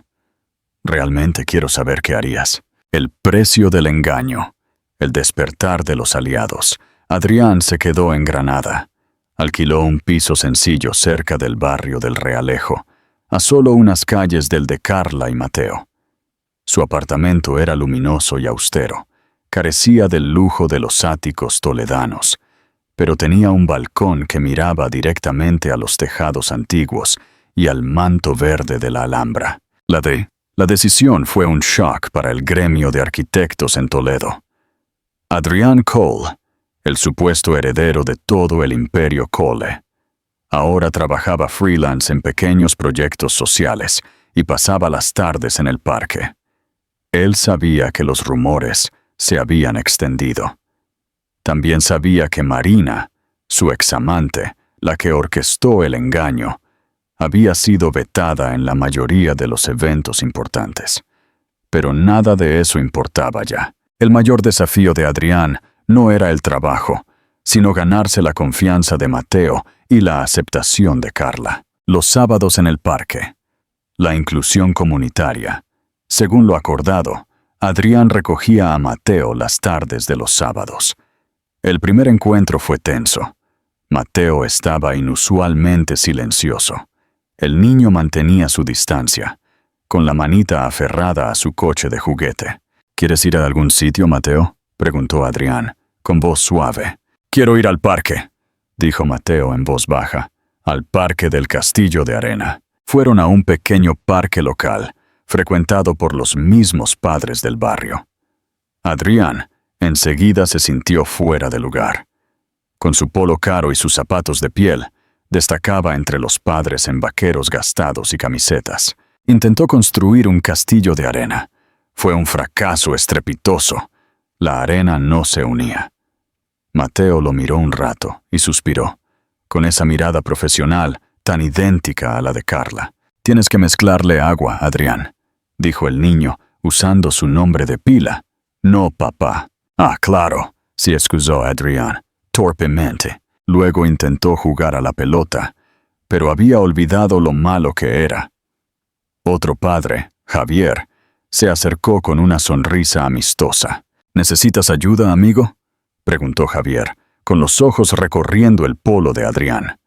Realmente quiero saber qué harías. El precio del engaño. El despertar de los aliados. Adrián se quedó en Granada. Alquiló un piso sencillo cerca del barrio del Realejo, a solo unas calles del de Carla y Mateo. Su apartamento era luminoso y austero. Carecía del lujo de los áticos toledanos, pero tenía un balcón que miraba directamente a los tejados antiguos y al manto verde de la Alhambra. La decisión fue un shock para el gremio de arquitectos en Toledo. Adrián Cole, el supuesto heredero de todo el imperio Cole, ahora trabajaba freelance en pequeños proyectos sociales y pasaba las tardes en el parque. Él sabía que los rumores se habían extendido. También sabía que Marina, su examante, la que orquestó el engaño, había sido vetada en la mayoría de los eventos importantes. Pero nada de eso importaba ya. El mayor desafío de Adrián no era el trabajo, sino ganarse la confianza de Mateo y la aceptación de Carla. Los sábados en el parque. La inclusión comunitaria. Según lo acordado, Adrián recogía a Mateo las tardes de los sábados. El primer encuentro fue tenso. Mateo estaba inusualmente silencioso. El niño mantenía su distancia, con la manita aferrada a su coche de juguete. ¿Quieres ir a algún sitio, Mateo?, preguntó Adrián, con voz suave. «Quiero ir al parque», dijo Mateo en voz baja, «al parque del Castillo de Arena». Fueron a un pequeño parque local, frecuentado por los mismos padres del barrio. Adrián enseguida se sintió fuera de lugar. Con su polo caro y sus zapatos de piel, destacaba entre los padres en vaqueros gastados y camisetas. Intentó construir un castillo de arena. Fue un fracaso estrepitoso. La arena no se unía. Mateo lo miró un rato y suspiró, con esa mirada profesional tan idéntica a la de Carla. «Tienes que mezclarle agua, Adrián», dijo el niño, usando su nombre de pila. «No, papá». «Ah, claro», se excusó Adrián, torpemente. Luego intentó jugar a la pelota, pero había olvidado lo malo que era. Otro padre, Javier, se acercó con una sonrisa amistosa. «¿Necesitas ayuda, amigo?», preguntó Javier, con los ojos recorriendo el polo de Adrián.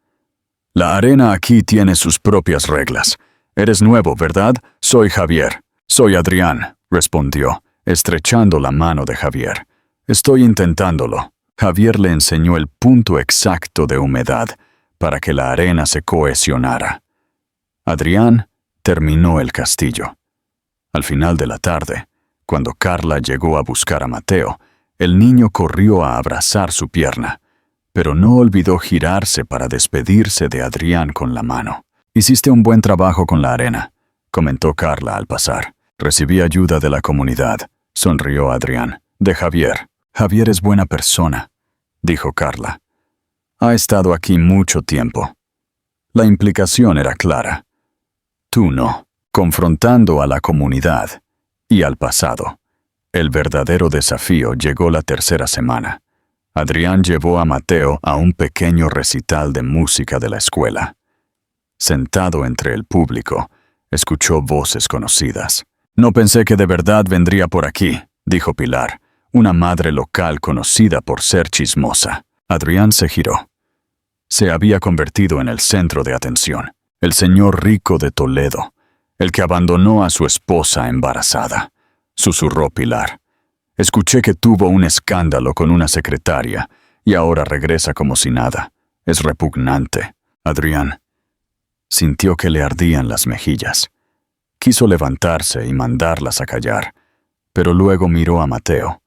«La arena aquí tiene sus propias reglas. Eres nuevo, ¿verdad? Soy Javier». «Soy Adrián», respondió, estrechando la mano de Javier. «Estoy intentándolo». Javier le enseñó el punto exacto de humedad para que la arena se cohesionara. Adrián terminó el castillo. Al final de la tarde, cuando Carla llegó a buscar a Mateo, el niño corrió a abrazar su pierna, pero no olvidó girarse para despedirse de Adrián con la mano. «Hiciste un buen trabajo con la arena», comentó Carla al pasar. «Recibí ayuda de la comunidad», sonrió Adrián. «De Javier». «Javier es buena persona», dijo Carla. «Ha estado aquí mucho tiempo». La implicación era clara. Tú no, confrontando a la comunidad y al pasado. El verdadero desafío llegó la tercera semana. Adrián llevó a Mateo a un pequeño recital de música de la escuela. Sentado entre el público, escuchó voces conocidas. «No pensé que de verdad vendría por aquí», dijo Pilar, una madre local conocida por ser chismosa. Adrián se giró. Se había convertido en el centro de atención. El señor rico de Toledo, el que abandonó a su esposa embarazada. Susurró Pilar. «Escuché que tuvo un escándalo con una secretaria y ahora regresa como si nada. Es repugnante». Adrián sintió que le ardían las mejillas. Quiso levantarse y mandarlas a callar, pero luego miró a Mateo,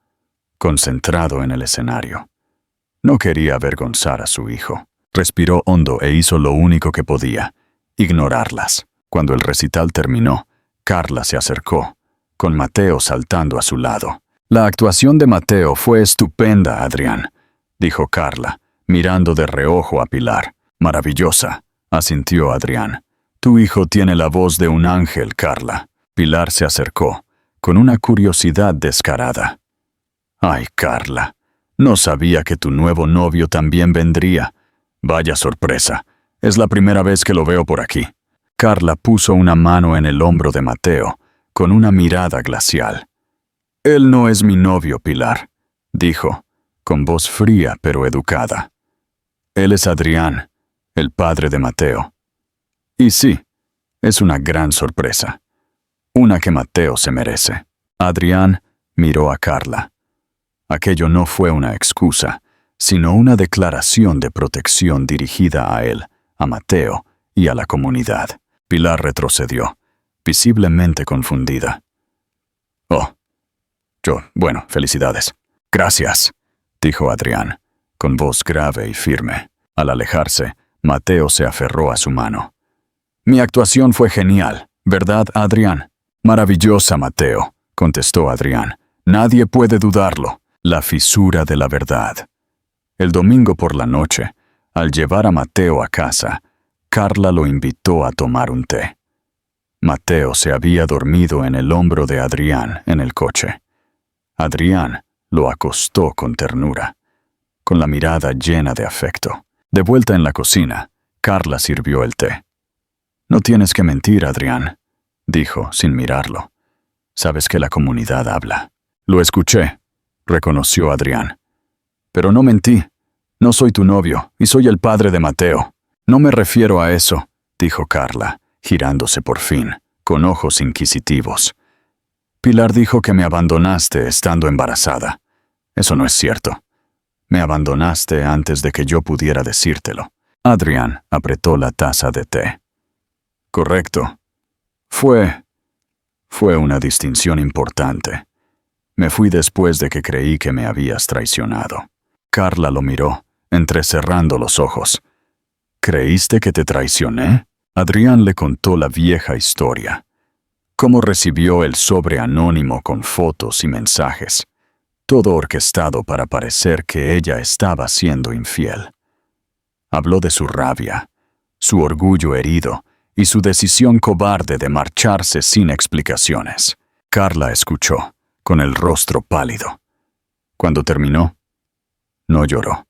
concentrado en el escenario. No quería avergonzar a su hijo. Respiró hondo e hizo lo único que podía, ignorarlas. Cuando el recital terminó, Carla se acercó, con Mateo saltando a su lado. «La actuación de Mateo fue estupenda, Adrián», dijo Carla, mirando de reojo a Pilar. «Maravillosa», asintió Adrián. «Tu hijo tiene la voz de un ángel, Carla». Pilar se acercó, con una curiosidad descarada. «Ay, Carla, no sabía que tu nuevo novio también vendría. Vaya sorpresa, es la primera vez que lo veo por aquí». Carla puso una mano en el hombro de Mateo, con una mirada glacial. «Él no es mi novio, Pilar», dijo, con voz fría pero educada. «Él es Adrián, el padre de Mateo. Y sí, es una gran sorpresa, una que Mateo se merece». Adrián miró a Carla. Aquello no fue una excusa, sino una declaración de protección dirigida a él, a Mateo y a la comunidad. Pilar retrocedió, visiblemente confundida. «Oh, bueno, felicidades». «Gracias», dijo Adrián, con voz grave y firme. Al alejarse, Mateo se aferró a su mano. «Mi actuación fue genial, ¿verdad, Adrián?» «Maravillosa, Mateo», contestó Adrián. «Nadie puede dudarlo». La fisura de la verdad. El domingo por la noche, al llevar a Mateo a casa, Carla lo invitó a tomar un té. Mateo se había dormido en el hombro de Adrián en el coche. Adrián lo acostó con ternura, con la mirada llena de afecto. De vuelta en la cocina, Carla sirvió el té. «No tienes que mentir, Adrián», dijo sin mirarlo. «Sabes que la comunidad habla». «Lo escuché», reconoció Adrián. «Pero no mentí. No soy tu novio y soy el padre de Mateo». «No me refiero a eso», dijo Carla, girándose por fin, con ojos inquisitivos. «Pilar dijo que me abandonaste estando embarazada. Eso no es cierto. Me abandonaste antes de que yo pudiera decírtelo». Adrián apretó la taza de té. «Correcto. Fue una distinción importante. Me fui después de que creí que me habías traicionado». Carla lo miró, entrecerrando los ojos. «¿Creíste que te traicioné?» Adrián le contó la vieja historia. Cómo recibió el sobre anónimo con fotos y mensajes. Todo orquestado para parecer que ella estaba siendo infiel. Habló de su rabia, su orgullo herido y su decisión cobarde de marcharse sin explicaciones. Carla escuchó, con el rostro pálido. Cuando terminó, no lloró.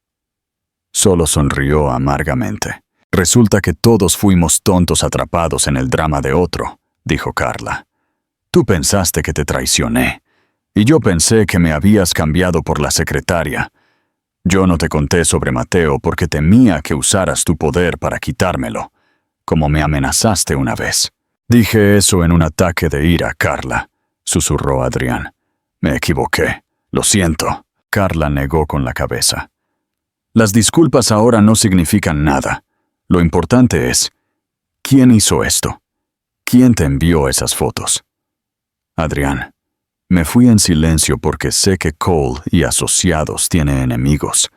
Solo sonrió amargamente. «Resulta que todos fuimos tontos atrapados en el drama de otro», dijo Carla. «Tú pensaste que te traicioné, y yo pensé que me habías cambiado por la secretaria. Yo no te conté sobre Mateo porque temía que usaras tu poder para quitármelo, como me amenazaste una vez». «Dije eso en un ataque de ira, Carla», susurró Adrián. «Me equivoqué. Lo siento». Carla negó con la cabeza. «Las disculpas ahora no significan nada. Lo importante es, ¿quién hizo esto? ¿Quién te envió esas fotos?» «Adrián, me fui en silencio porque sé que Cole y asociados tiene enemigos.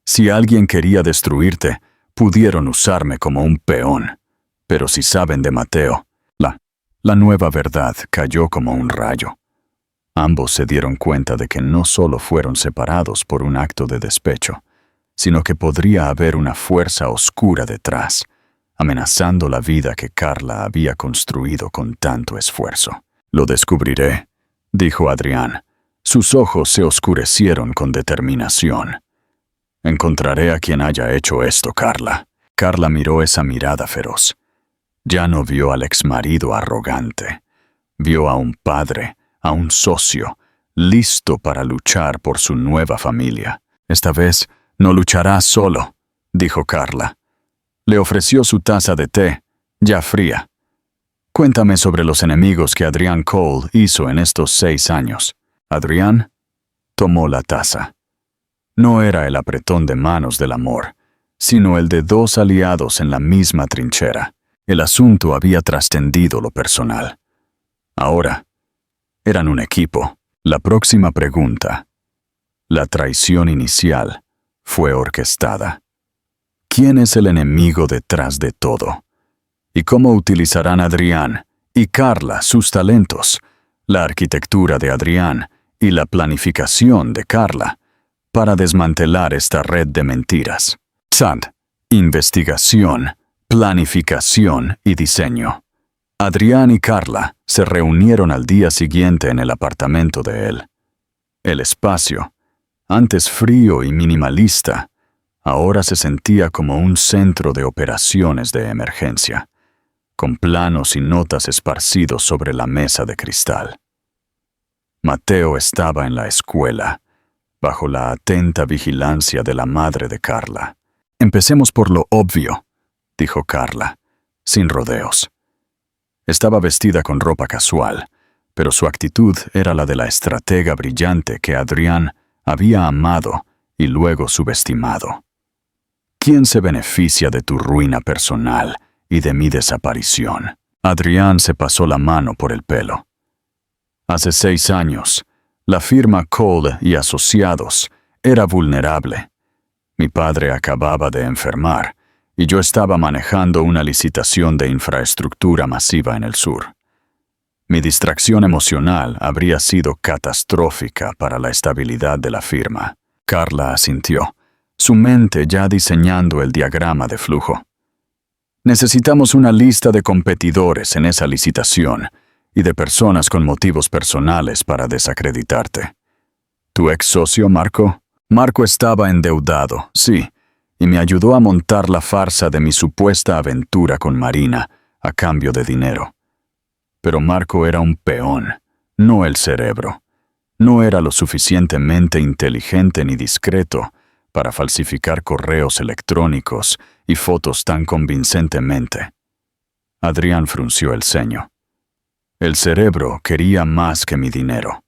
Si alguien quería destruirte, pudieron usarme como un peón. Pero si saben de Mateo, la nueva verdad cayó como un rayo. Ambos se dieron cuenta de que no solo fueron separados por un acto de despecho, sino que podría haber una fuerza oscura detrás, amenazando la vida que Carla había construido con tanto esfuerzo. «Lo descubriré», dijo Adrián, Sus ojos se oscurecieron con determinación. Encontraré a quien haya hecho esto, Carla. Carla miró esa mirada feroz. Ya no vio al exmarido arrogante. Vio a un padre, a un socio, listo para luchar por su nueva familia. Esta vez no luchará solo, dijo Carla. Le ofreció su taza de té, ya fría. Cuéntame sobre los enemigos que Adrián Cole hizo en estos 6 años. Adrián tomó la taza. No era el apretón de manos del amor, sino el de 2 aliados en la misma trinchera. El asunto había trascendido lo personal. Ahora, eran un equipo. La próxima pregunta, la traición inicial, fue orquestada. ¿Quién es el enemigo detrás de todo? ¿Y cómo utilizarán Adrián y Carla sus talentos, la arquitectura de Adrián y la planificación de Carla, para desmantelar esta red de mentiras? SAT, investigación, planificación y diseño. Adrián y Carla se reunieron al día siguiente en el apartamento de él. El espacio, antes frío y minimalista, ahora se sentía como un centro de operaciones de emergencia, con planos y notas esparcidos sobre la mesa de cristal. Mateo estaba en la escuela, bajo la atenta vigilancia de la madre de Carla. Empecemos por lo obvio, dijo Carla, sin rodeos. Estaba vestida con ropa casual, pero su actitud era la de la estratega brillante que Adrián había amado y luego subestimado. ¿Quién se beneficia de tu ruina personal y de mi desaparición? Adrián se pasó la mano por el pelo. Hace 6 años, la firma Cole y Asociados era vulnerable. Mi padre acababa de enfermar y yo estaba manejando una licitación de infraestructura masiva en el sur. Mi distracción emocional habría sido catastrófica para la estabilidad de la firma. Carla asintió, su mente ya diseñando el diagrama de flujo. Necesitamos una lista de competidores en esa licitación y de personas con motivos personales para desacreditarte. ¿Tu ex socio, Marco? Marco estaba endeudado, sí, y me ayudó a montar la farsa de mi supuesta aventura con Marina a cambio de dinero. Pero Marco era un peón, no el cerebro. No era lo suficientemente inteligente ni discreto para falsificar correos electrónicos y fotos tan convincentemente. Adrián frunció el ceño. El cerebro quería más que mi dinero.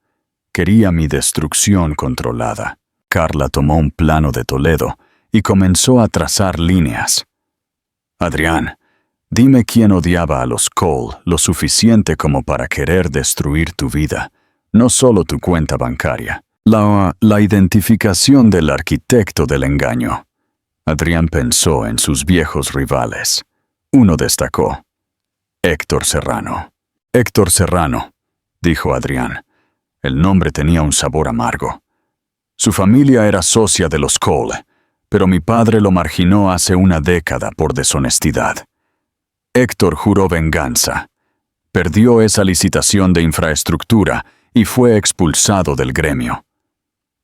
Quería mi destrucción controlada. Carla tomó un plano de Toledo y comenzó a trazar líneas. Adrián, dime quién odiaba a los Cole lo suficiente como para querer destruir tu vida, no solo tu cuenta bancaria. La identificación del arquitecto del engaño. Adrián pensó en sus viejos rivales. Uno destacó. Héctor Serrano. Héctor Serrano, dijo Adrián. El nombre tenía un sabor amargo. Su familia era socia de los Cole, pero mi padre lo marginó hace una década por deshonestidad. Héctor juró venganza. Perdió esa licitación de infraestructura y fue expulsado del gremio.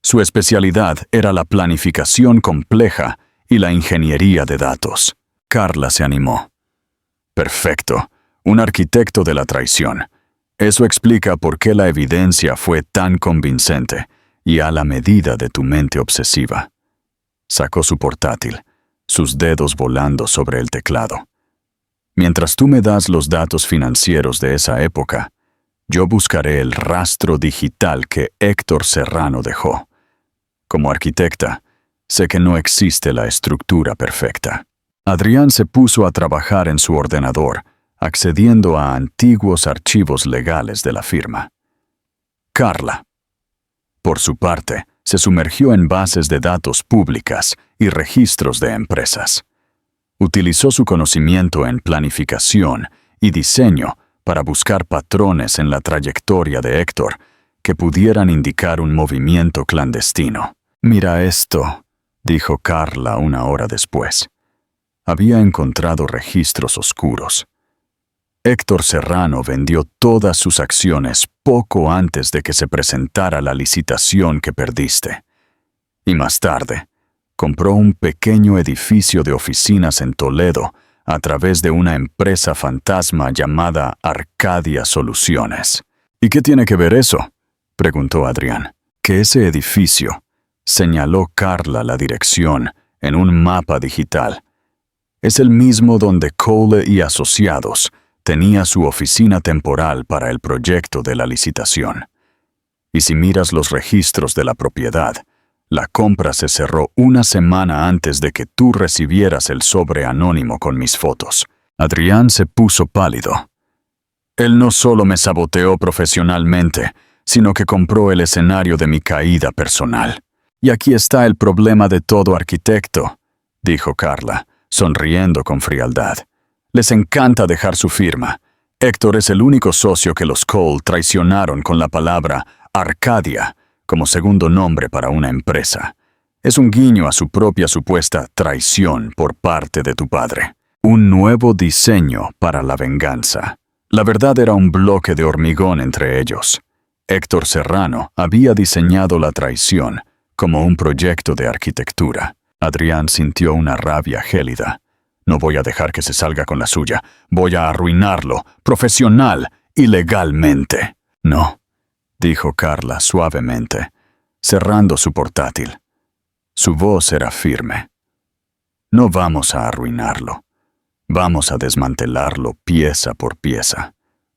Su especialidad era la planificación compleja y la ingeniería de datos. Carla se animó. Perfecto, un arquitecto de la traición. Eso explica por qué la evidencia fue tan convincente y a la medida de tu mente obsesiva. Sacó su portátil, sus dedos volando sobre el teclado. Mientras tú me das los datos financieros de esa época, yo buscaré el rastro digital que Héctor Serrano dejó. Como arquitecta, sé que no existe la estructura perfecta. Adrián se puso a trabajar en su ordenador, accediendo a antiguos archivos legales de la firma. Carla, por su parte, se sumergió en bases de datos públicas y registros de empresas. Utilizó su conocimiento en planificación y diseño para buscar patrones en la trayectoria de Héctor que pudieran indicar un movimiento clandestino. Mira esto, dijo Carla una hora después. Había encontrado registros oscuros. Héctor Serrano vendió todas sus acciones poco antes de que se presentara la licitación que perdiste. Y más tarde, compró un pequeño edificio de oficinas en Toledo a través de una empresa fantasma llamada Arcadia Soluciones. ¿Y qué tiene que ver eso?, preguntó Adrián. Que ese edificio, señaló Carla la dirección en un mapa digital, es el mismo donde Cole y Asociados tenía su oficina temporal para el proyecto de la licitación. Y si miras los registros de la propiedad, la compra se cerró una semana antes de que tú recibieras el sobre anónimo con mis fotos. Adrián se puso pálido. Él no solo me saboteó profesionalmente, sino que compró el escenario de mi caída personal. Y aquí está el problema de todo arquitecto, dijo Carla, sonriendo con frialdad. Les encanta dejar su firma. Héctor es el único socio que los Cole traicionaron con la palabra Arcadia como segundo nombre para una empresa. Es un guiño a su propia supuesta traición por parte de tu padre. Un nuevo diseño para la venganza. La verdad era un bloque de hormigón entre ellos. Héctor Serrano había diseñado la traición como un proyecto de arquitectura. Adrián sintió una rabia gélida. No voy a dejar que se salga con la suya. Voy a arruinarlo, profesional y legalmente. No, dijo Carla suavemente, cerrando su portátil. Su voz era firme. No vamos a arruinarlo. Vamos a desmantelarlo pieza por pieza.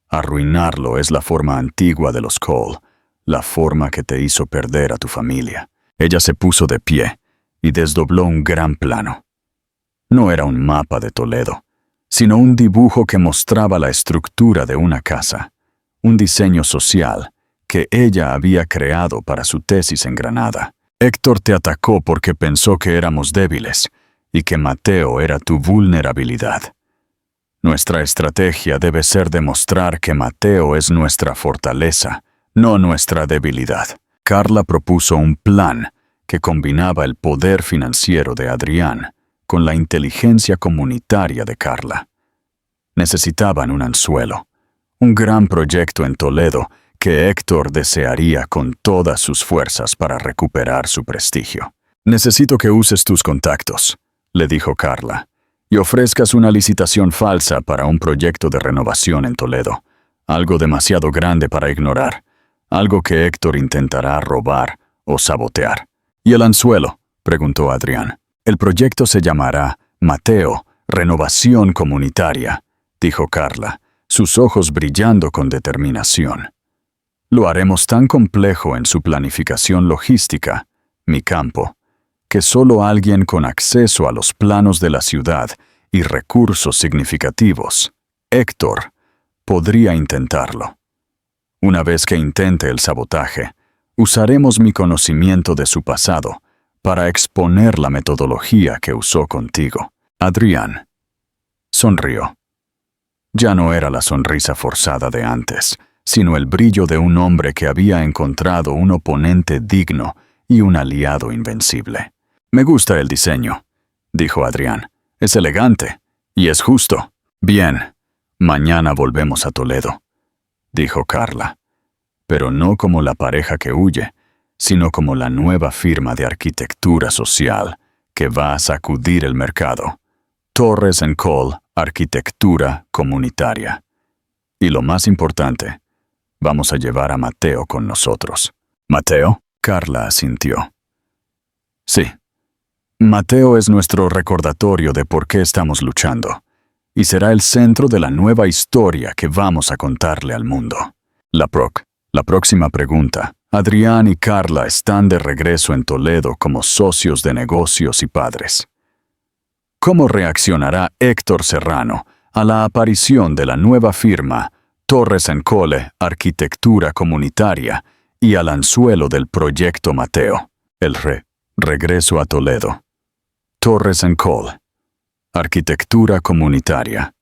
Arruinarlo es la forma antigua de los Cole, la forma que te hizo perder a tu familia. Ella se puso de pie y desdobló un gran plano. No era un mapa de Toledo, sino un dibujo que mostraba la estructura de una casa, un diseño social que ella había creado para su tesis en Granada. Héctor te atacó porque pensó que éramos débiles y que Mateo era tu vulnerabilidad. Nuestra estrategia debe ser demostrar que Mateo es nuestra fortaleza, no nuestra debilidad. Carla propuso un plan que combinaba el poder financiero de Adrián con la inteligencia comunitaria de Carla. Necesitaban un anzuelo, un gran proyecto en Toledo que Héctor desearía con todas sus fuerzas para recuperar su prestigio. Necesito que uses tus contactos, le dijo Carla, y ofrezcas una licitación falsa para un proyecto de renovación en Toledo, algo demasiado grande para ignorar, algo que Héctor intentará robar o sabotear. ¿Y el anzuelo?, preguntó Adrián. El proyecto se llamará Mateo, Renovación Comunitaria, dijo Carla, sus ojos brillando con determinación. Lo haremos tan complejo en su planificación logística, mi campo, que solo alguien con acceso a los planos de la ciudad y recursos significativos, Héctor, podría intentarlo. Una vez que intente el sabotaje, usaremos mi conocimiento de su pasado para exponer la metodología que usó contigo. Adrián sonrió. Ya no era la sonrisa forzada de antes, sino el brillo de un hombre que había encontrado un oponente digno y un aliado invencible. Me gusta el diseño, dijo Adrián. Es elegante y es justo. Bien, mañana volvemos a Toledo, dijo Carla, pero no como la pareja que huye, sino como la nueva firma de arquitectura social que va a sacudir el mercado. Torres & Cole, Arquitectura Comunitaria. Y lo más importante, vamos a llevar a Mateo con nosotros. ¿Mateo? Carla asintió. Sí. Mateo es nuestro recordatorio de por qué estamos luchando, y será el centro de la nueva historia que vamos a contarle al mundo. La próxima pregunta. Adrián y Carla están de regreso en Toledo como socios de negocios y padres. ¿Cómo reaccionará Héctor Serrano a la aparición de la nueva firma Torres & Cole, Arquitectura Comunitaria, y al anzuelo del Proyecto Mateo? El regreso a Toledo. Torres & Cole, Arquitectura Comunitaria.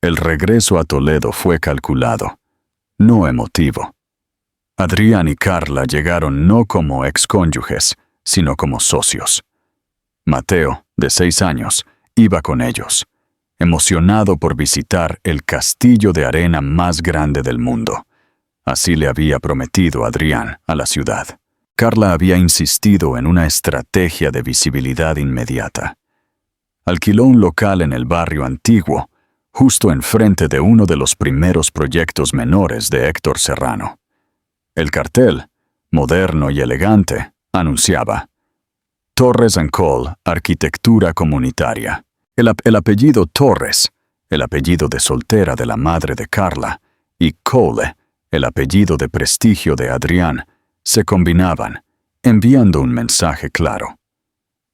El regreso a Toledo fue calculado, no emotivo. Adrián y Carla llegaron no como excónyuges, sino como socios. Mateo, de 6 años, iba con ellos. emocionado por visitar el castillo de arena más grande del mundo. Así le había prometido Adrián a la ciudad. Carla había insistido en una estrategia de visibilidad inmediata. Alquiló un local en el barrio antiguo, justo enfrente de uno de los primeros proyectos menores de Héctor Serrano. El cartel, moderno y elegante, anunciaba: Torres & Cole, arquitectura comunitaria. El apellido Torres, el apellido de soltera de la madre de Carla, y Cole, el apellido de prestigio de Adrián, se combinaban, enviando un mensaje claro.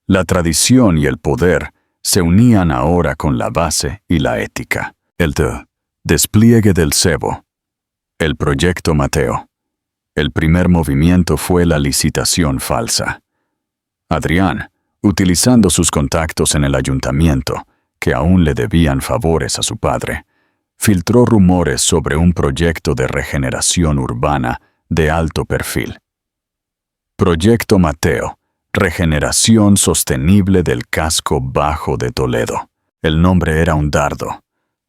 La tradición y el poder se unían ahora con la base y la ética. El despliegue del cebo. El proyecto Mateo. El primer movimiento fue la licitación falsa. Adrián, utilizando sus contactos en el ayuntamiento, que aún le debían favores a su padre, filtró rumores sobre un proyecto de regeneración urbana de alto perfil. Proyecto Mateo, regeneración sostenible del casco bajo de Toledo. El nombre era un dardo.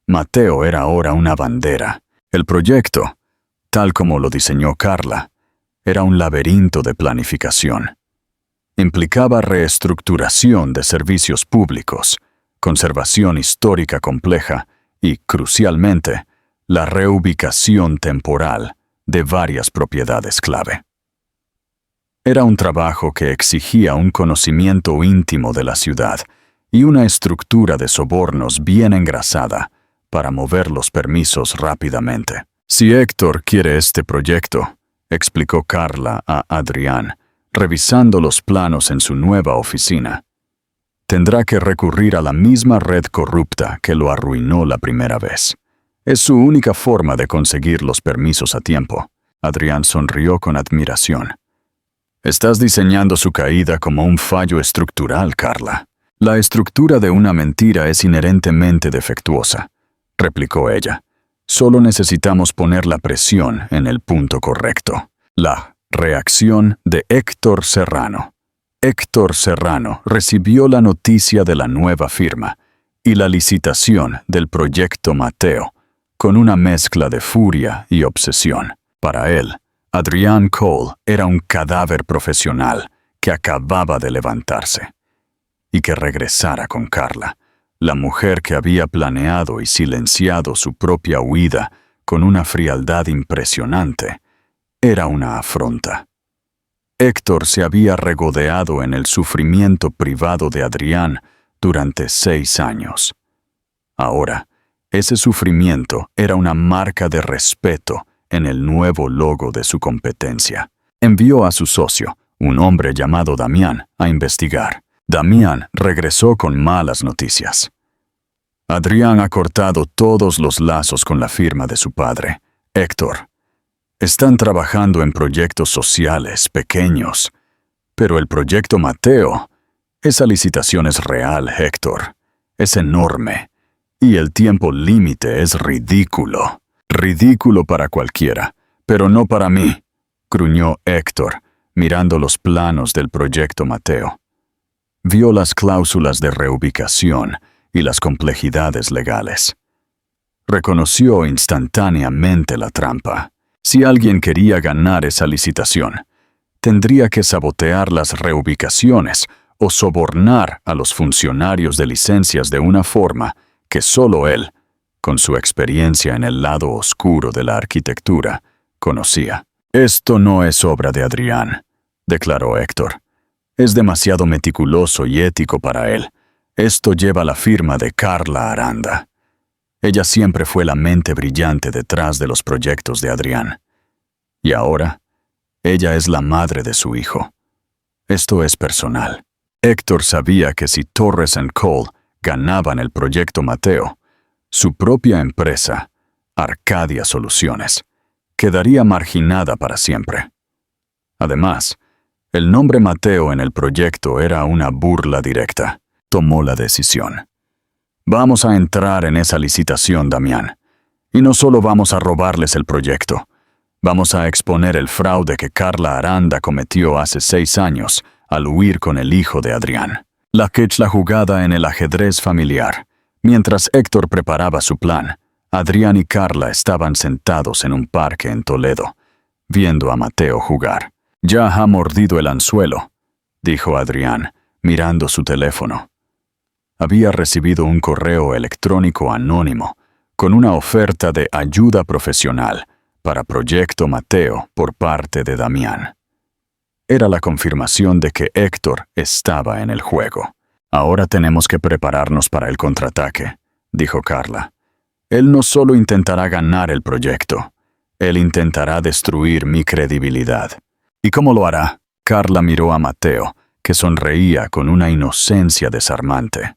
Mateo era ahora una bandera. El proyecto, tal como lo diseñó Carla, era un laberinto de planificación. Implicaba reestructuración de servicios públicos, conservación histórica compleja y, crucialmente, la reubicación temporal de varias propiedades clave. Era un trabajo que exigía un conocimiento íntimo de la ciudad y una estructura de sobornos bien engrasada para mover los permisos rápidamente. Si Héctor quiere este proyecto, explicó Carla a Adrián, revisando los planos en su nueva oficina, tendrá que recurrir a la misma red corrupta que lo arruinó la primera vez. Es su única forma de conseguir los permisos a tiempo. Adrián sonrió con admiración. Estás diseñando su caída como un fallo estructural, Carla. La estructura de una mentira es inherentemente defectuosa, replicó ella. Solo necesitamos poner la presión en el punto correcto. La reacción de Héctor Serrano. Héctor Serrano recibió la noticia de la nueva firma y la licitación del proyecto Mateo con una mezcla de furia y obsesión. Para él, Adrián Cole era un cadáver profesional que acababa de levantarse. Y que regresara con Carla, la mujer que había planeado y silenciado su propia huida con una frialdad impresionante, era una afronta. Héctor se había regodeado en el sufrimiento privado de Adrián durante 6 años. Ahora, ese sufrimiento era una marca de respeto en el nuevo logo de su competencia. Envió a su socio, un hombre llamado Damián, a investigar. Damián regresó con malas noticias. Adrián ha cortado todos los lazos con la firma de su padre, Héctor. Están trabajando en proyectos sociales pequeños, pero el proyecto Mateo, esa licitación es real, Héctor. Es enorme, y el tiempo límite es ridículo. Ridículo para cualquiera, pero no para mí, gruñó Héctor, mirando los planos del proyecto Mateo. Vio las cláusulas de reubicación y las complejidades legales. Reconoció instantáneamente la trampa. Si alguien quería ganar esa licitación, tendría que sabotear las reubicaciones o sobornar a los funcionarios de licencias de una forma que solo él, con su experiencia en el lado oscuro de la arquitectura, conocía. Esto no es obra de Adrián, declaró Héctor. Es demasiado meticuloso y ético para él. Esto lleva la firma de Carla Aranda. Ella siempre fue la mente brillante detrás de los proyectos de Adrián. Y ahora, ella es la madre de su hijo. Esto es personal. Héctor sabía que si Torres & Cole ganaban el proyecto Mateo, su propia empresa, Arcadia Soluciones, quedaría marginada para siempre. Además, el nombre Mateo en el proyecto era una burla directa. Tomó la decisión. Vamos a entrar en esa licitación, Damián. Y no solo vamos a robarles el proyecto, vamos a exponer el fraude que Carla Aranda cometió hace 6 años al huir con el hijo de Adrián. La jugada en el ajedrez familiar, Mientras Héctor preparaba su plan, Adrián y Carla estaban sentados en un parque en Toledo, viendo a Mateo jugar. «Ya ha mordido el anzuelo», dijo Adrián, mirando su teléfono. Había recibido un correo electrónico anónimo con una oferta de ayuda profesional para Proyecto Mateo por parte de Damián. Era la confirmación de que Héctor estaba en el juego. «Ahora tenemos que prepararnos para el contraataque», dijo Carla. «Él no solo intentará ganar el proyecto, él intentará destruir mi credibilidad». «¿Y cómo lo hará?». Carla miró a Mateo, que sonreía con una inocencia desarmante.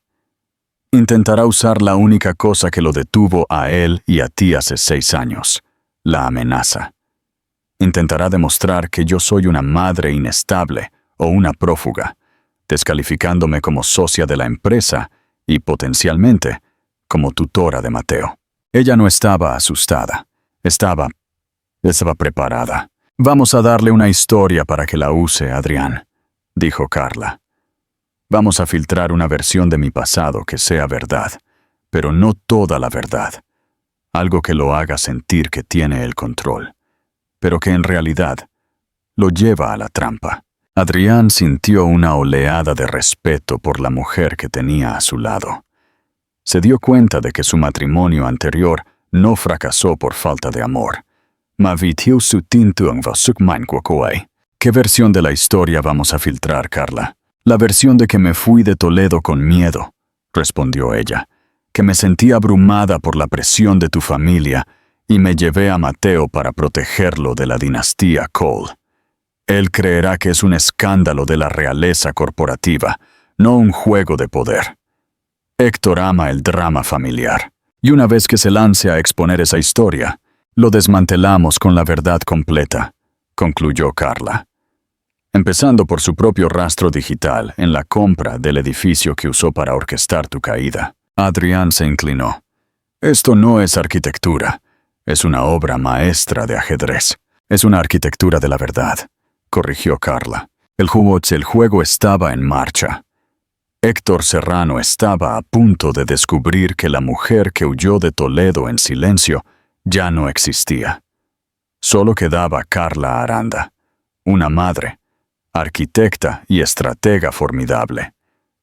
«Intentará usar la única cosa que lo detuvo a él y a ti hace 6 años, la amenaza. Intentará demostrar que yo soy una madre inestable o una prófuga, descalificándome como socia de la empresa y, potencialmente, como tutora de Mateo». Ella no estaba asustada. Estaba preparada. «Vamos a darle una historia para que la use, Adrián», dijo Carla. «Vamos a filtrar una versión de mi pasado que sea verdad, pero no toda la verdad. Algo que lo haga sentir que tiene el control, pero que en realidad lo lleva a la trampa». Adrián sintió una oleada de respeto por la mujer que tenía a su lado. Se dio cuenta de que su matrimonio anterior no fracasó por falta de amor. «¿Qué versión de la historia vamos a filtrar, Carla?» «La versión de que me fui de Toledo con miedo», respondió ella, «que me sentí abrumada por la presión de tu familia y me llevé a Mateo para protegerlo de la dinastía Cole. Él creerá que es un escándalo de la realeza corporativa, no un juego de poder. Héctor ama el drama familiar, y una vez que se lance a exponer esa historia, lo desmantelamos con la verdad completa», concluyó Carla. «Empezando por su propio rastro digital en la compra del edificio que usó para orquestar tu caída». Adrián se inclinó. «Esto no es arquitectura, es una obra maestra de ajedrez. Es una arquitectura de la verdad», corrigió Carla. El juego estaba en marcha. Héctor Serrano estaba a punto de descubrir que la mujer que huyó de Toledo en silencio ya no existía. Solo quedaba Carla Aranda, una madre, arquitecta y estratega formidable,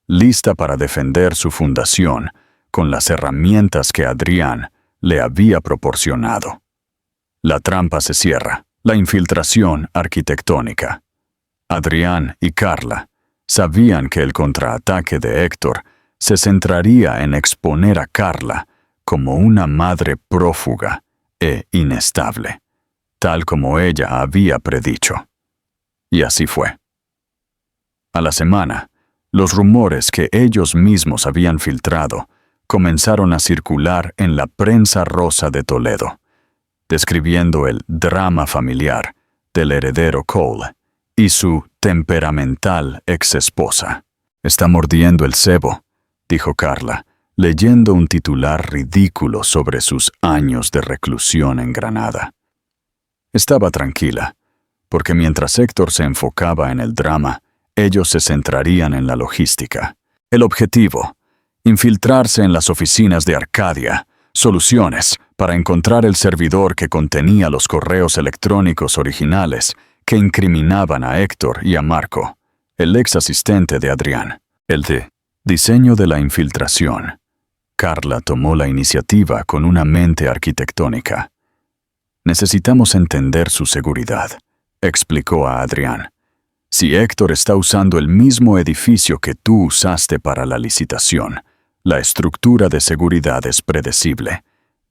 lista para defender su fundación con las herramientas que Adrián le había proporcionado. La trampa se cierra, la infiltración arquitectónica. Adrián y Carla sabían que el contraataque de Héctor se centraría en exponer a Carla como una madre prófuga e inestable, tal como ella había predicho. Y así fue. A la semana, los rumores que ellos mismos habían filtrado comenzaron a circular en la prensa rosa de Toledo, describiendo el drama familiar del heredero Cole y su temperamental exesposa. «Está mordiendo el cebo», dijo Carla, leyendo un titular ridículo sobre sus años de reclusión en Granada. Estaba tranquila, porque mientras Héctor se enfocaba en el drama, ellos se centrarían en la logística. El objetivo: infiltrarse en las oficinas de Arcadia, Soluciones, para encontrar el servidor que contenía los correos electrónicos originales que incriminaban a Héctor y a Marco, el ex asistente de Adrián. El diseño de la infiltración. Carla tomó la iniciativa con una mente arquitectónica. «Necesitamos entender su seguridad», explicó a Adrián. «Si Héctor está usando el mismo edificio que tú usaste para la licitación, la estructura de seguridad es predecible,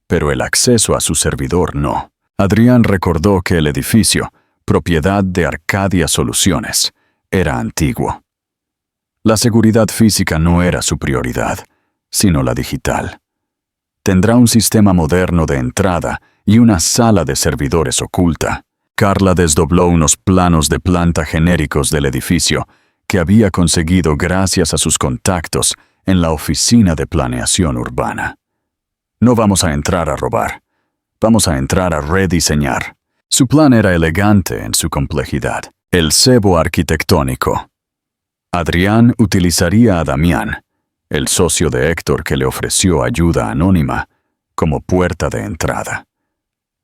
pero el acceso a su servidor no». Adrián recordó que el edificio, propiedad de Arcadia Soluciones, era antiguo. La seguridad física no era su prioridad, sino la digital. Tendrá un sistema moderno de entrada y una sala de servidores oculta. Carla desdobló unos planos de planta genéricos del edificio que había conseguido gracias a sus contactos en la oficina de planeación urbana. «No vamos a entrar a robar. Vamos a entrar a rediseñar». Su plan era elegante en su complejidad. El cebo arquitectónico. Adrián utilizaría a Damián, el socio de Héctor que le ofreció ayuda anónima como puerta de entrada.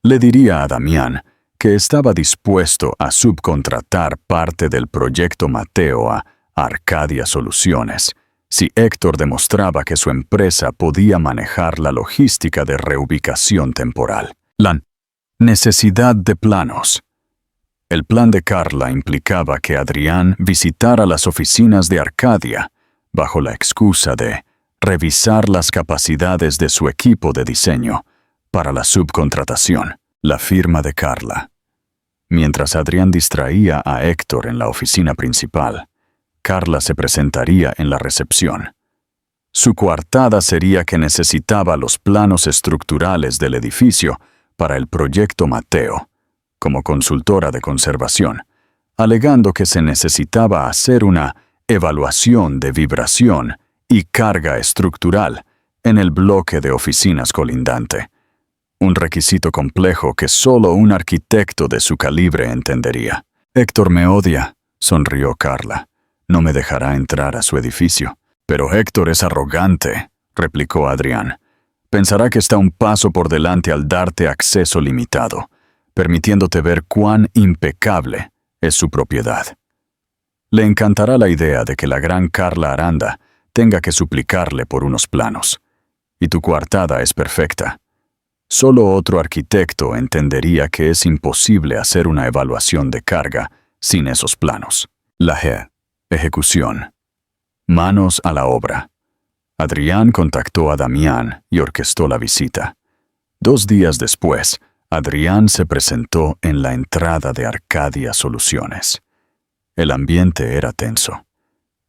Le diría a Damián que estaba dispuesto a subcontratar parte del proyecto Mateo a Arcadia Soluciones si Héctor demostraba que su empresa podía manejar la logística de reubicación temporal. La necesidad de planos. El plan de Carla implicaba que Adrián visitara las oficinas de Arcadia bajo la excusa de revisar las capacidades de su equipo de diseño para la subcontratación. La firma de Carla. Mientras Adrián distraía a Héctor en la oficina principal, Carla se presentaría en la recepción. Su coartada sería que necesitaba los planos estructurales del edificio para el proyecto Mateo, como consultora de conservación, alegando que se necesitaba hacer una evaluación de vibración y carga estructural en el bloque de oficinas colindante. Un requisito complejo que solo un arquitecto de su calibre entendería. «Héctor me odia», sonrió Carla. «No me dejará entrar a su edificio». «Pero Héctor es arrogante», replicó Adrián. «Pensará que está un paso por delante al darte acceso limitado, permitiéndote ver cuán impecable es su propiedad. Le encantará la idea de que la gran Carla Aranda tenga que suplicarle por unos planos. Y tu coartada es perfecta. Solo otro arquitecto entendería que es imposible hacer una evaluación de carga sin esos planos. La ejecución. Manos a la obra. Adrián contactó a Damián y orquestó la visita. 2 días después, Adrián se presentó en la entrada de Arcadia Soluciones. El ambiente era tenso.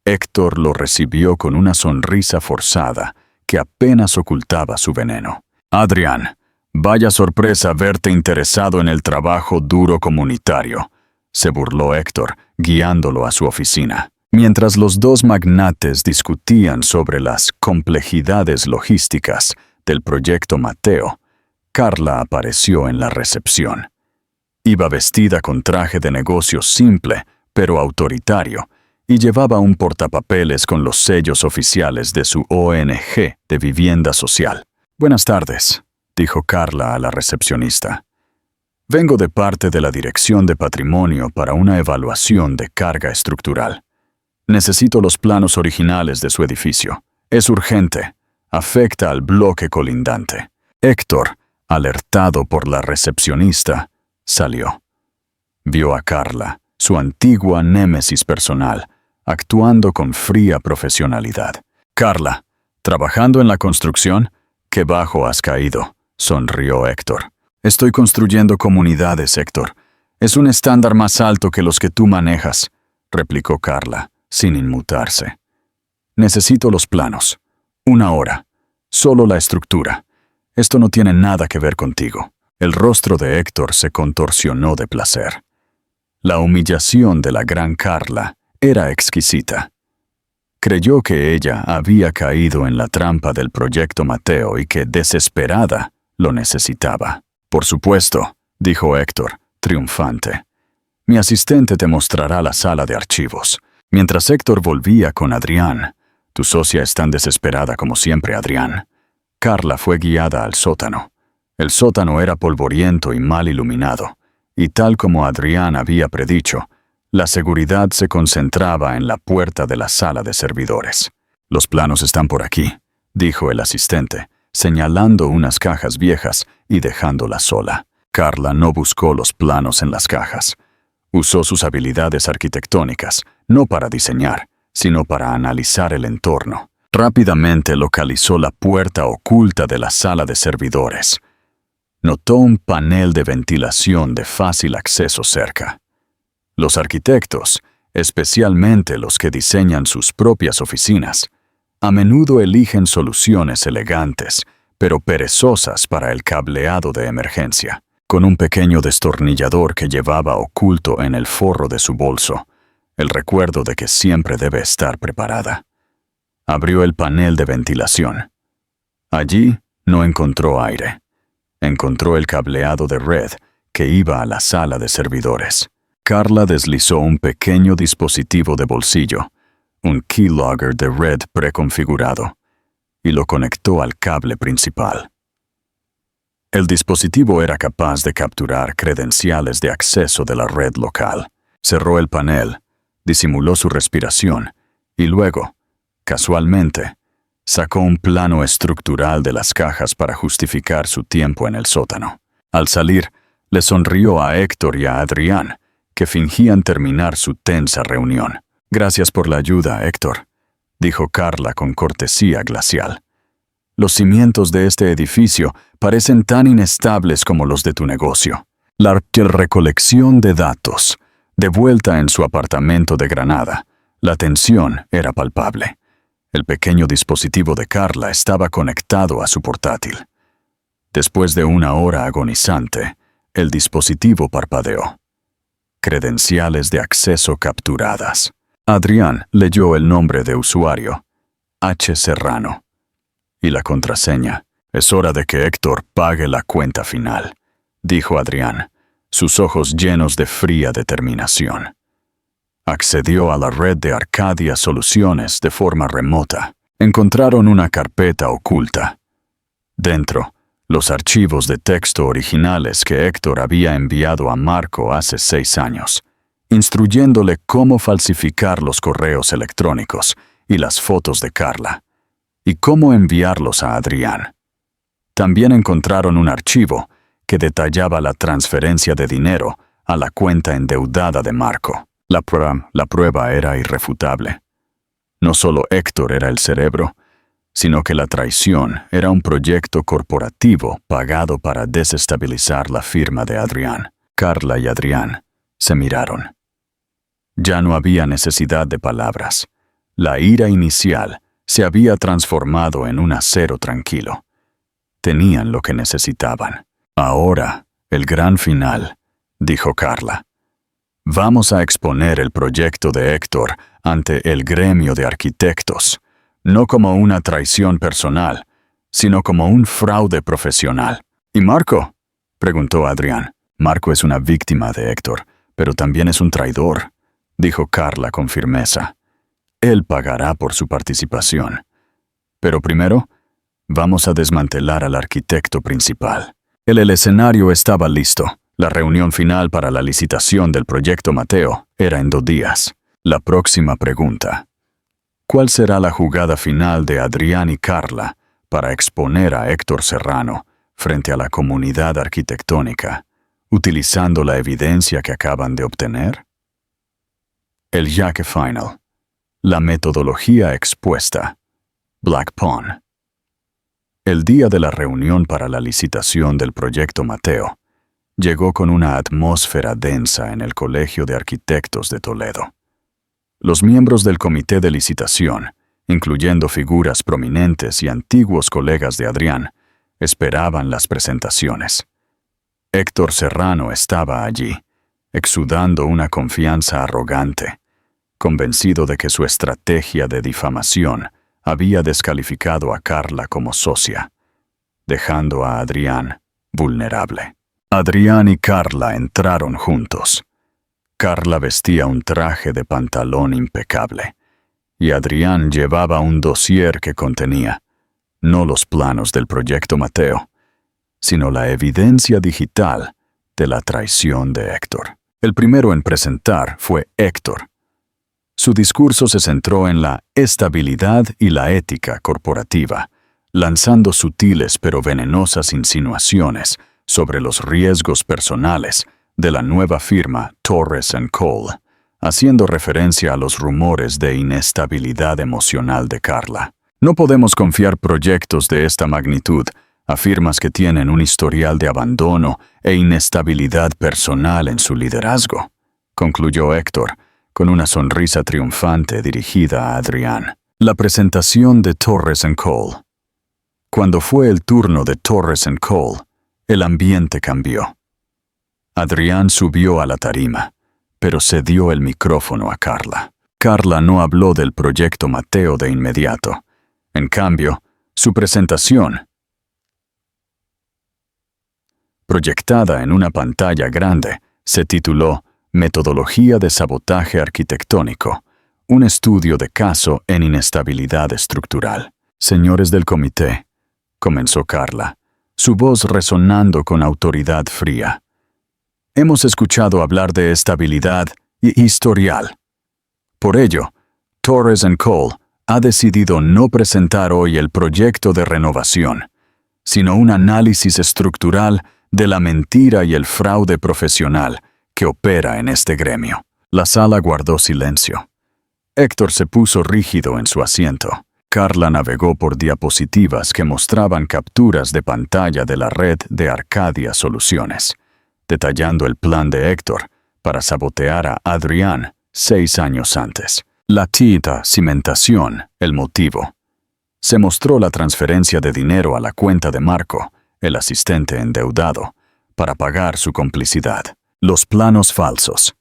Héctor lo recibió con una sonrisa forzada que apenas ocultaba su veneno. «Adrián, vaya sorpresa verte interesado en el trabajo duro comunitario», se burló Héctor, guiándolo a su oficina. Mientras los dos magnates discutían sobre las complejidades logísticas del proyecto Mateo, Carla apareció en la recepción. Iba vestida con traje de negocio simple, pero autoritario, y llevaba un portapapeles con los sellos oficiales de su ONG de vivienda social. «Buenas tardes», dijo Carla a la recepcionista. «Vengo de parte de la Dirección de Patrimonio para una evaluación de carga estructural. Necesito los planos originales de su edificio. Es urgente. Afecta al bloque colindante». Héctor, alertado por la recepcionista, salió. Vio a Carla, su antigua némesis personal, actuando con fría profesionalidad. «Carla, ¿trabajando en la construcción? Qué bajo has caído», sonrió Héctor. «Estoy construyendo comunidades, Héctor. Es un estándar más alto que los que tú manejas», replicó Carla, sin inmutarse. «Necesito los planos. 1 hora. Solo la estructura. Esto no tiene nada que ver contigo». El rostro de Héctor se contorsionó de placer. La humillación de la gran Carla era exquisita. Creyó que ella había caído en la trampa del proyecto Mateo y que, desesperada, lo necesitaba. «Por supuesto», dijo Héctor, triunfante. «Mi asistente te mostrará la sala de archivos». Mientras Héctor volvía con Adrián, «Tu socia es tan desesperada como siempre, Adrián». Carla fue guiada al sótano. El sótano era polvoriento y mal iluminado, y tal como Adrián había predicho, la seguridad se concentraba en la puerta de la sala de servidores. «Los planos están por aquí», dijo el asistente, señalando unas cajas viejas y dejándola sola. Carla no buscó los planos en las cajas. Usó sus habilidades arquitectónicas, no para diseñar, sino para analizar el entorno. Rápidamente localizó la puerta oculta de la sala de servidores. Notó un panel de ventilación de fácil acceso cerca. Los arquitectos, especialmente los que diseñan sus propias oficinas, a menudo eligen soluciones elegantes, pero perezosas para el cableado de emergencia. Con un pequeño destornillador que llevaba oculto en el forro de su bolso, el recuerdo de que siempre debe estar preparada. Abrió el panel de ventilación. Allí no encontró aire. Encontró el cableado de red que iba a la sala de servidores. Carla deslizó un pequeño dispositivo de bolsillo, un keylogger de red preconfigurado, y lo conectó al cable principal. El dispositivo era capaz de capturar credenciales de acceso de la red local. Cerró el panel, disimuló su respiración y luego, casualmente, sacó un plano estructural de las cajas para justificar su tiempo en el sótano. Al salir, le sonrió a Héctor y a Adrián, que fingían terminar su tensa reunión. «Gracias por la ayuda, Héctor», dijo Carla con cortesía glacial. «Los cimientos de este edificio parecen tan inestables como los de tu negocio». La recolección de datos. De vuelta en su apartamento de Granada, la tensión era palpable. El pequeño dispositivo de Carla estaba conectado a su portátil. Después de una hora agonizante, el dispositivo parpadeó. Credenciales de acceso capturadas. Adrián leyó el nombre de usuario, H. Serrano, y la contraseña. «Es hora de que Héctor pague la cuenta final», dijo Adrián, sus ojos llenos de fría determinación. Accedió a la red de Arcadia Soluciones de forma remota. Encontraron una carpeta oculta. Dentro, los archivos de texto originales que Héctor había enviado a Marco hace 6 años, instruyéndole cómo falsificar los correos electrónicos y las fotos de Carla, y cómo enviarlos a Adrián. También encontraron un archivo que detallaba la transferencia de dinero a la cuenta endeudada de Marco. La prueba era irrefutable. No solo Héctor era el cerebro, sino que la traición era un proyecto corporativo pagado para desestabilizar la firma de Adrián. Carla y Adrián se miraron. Ya no había necesidad de palabras. La ira inicial se había transformado en un acero tranquilo. Tenían lo que necesitaban. «Ahora, el gran final», dijo Carla. «Vamos a exponer el proyecto de Héctor ante el gremio de arquitectos, no como una traición personal, sino como un fraude profesional». «¿Y Marco?», preguntó Adrián. «Marco es una víctima de Héctor, pero también es un traidor», dijo Carla con firmeza. «Él pagará por su participación. Pero primero, vamos a desmantelar al arquitecto principal». El escenario estaba listo. La reunión final para la licitación del proyecto Mateo era en 2 días. La próxima pregunta: ¿cuál será la jugada final de Adrián y Carla para exponer a Héctor Serrano frente a la comunidad arquitectónica, utilizando la evidencia que acaban de obtener? El jaque final. La metodología expuesta. Black Pawn. El día de la reunión para la licitación del proyecto Mateo llegó con una atmósfera densa en el Colegio de Arquitectos de Toledo. Los miembros del comité de licitación, incluyendo figuras prominentes y antiguos colegas de Adrián, esperaban las presentaciones. Héctor Serrano estaba allí, exudando una confianza arrogante, convencido de que su estrategia de difamación había descalificado a Carla como socia, dejando a Adrián vulnerable. Adrián y Carla entraron juntos. Carla vestía un traje de pantalón impecable, y Adrián llevaba un dossier que contenía, no los planos del proyecto Mateo, sino la evidencia digital de la traición de Héctor. El primero en presentar fue Héctor. Su discurso se centró en la estabilidad y la ética corporativa, lanzando sutiles pero venenosas insinuaciones sobre los riesgos personales de la nueva firma Torres & Cole, haciendo referencia a los rumores de inestabilidad emocional de Carla. «No podemos confiar proyectos de esta magnitud a firmas que tienen un historial de abandono e inestabilidad personal en su liderazgo», concluyó Héctor, con una sonrisa triunfante dirigida a Adrián. La presentación de Torres & Cole. Cuando fue el turno de Torres & Cole, el ambiente cambió. Adrián subió a la tarima, pero cedió el micrófono a Carla. Carla no habló del proyecto Mateo de inmediato. En cambio, su presentación, proyectada en una pantalla grande, se tituló Metodología de sabotaje arquitectónico, un estudio de caso en inestabilidad estructural. Señores del comité, comenzó Carla, su voz resonando con autoridad fría. Hemos escuchado hablar de estabilidad y historial. Por ello, Torres & Cole ha decidido no presentar hoy el proyecto de renovación, sino un análisis estructural de la mentira y el fraude profesional que opera en este gremio. La sala guardó silencio. Héctor se puso rígido en su asiento. Carla navegó por diapositivas que mostraban capturas de pantalla de la red de Arcadia Soluciones, detallando el plan de Héctor para sabotear a Adrián 6 años antes. La tinta, cimentación, el motivo. Se mostró la transferencia de dinero a la cuenta de Marco, el asistente endeudado, para pagar su complicidad. Los planos falsos.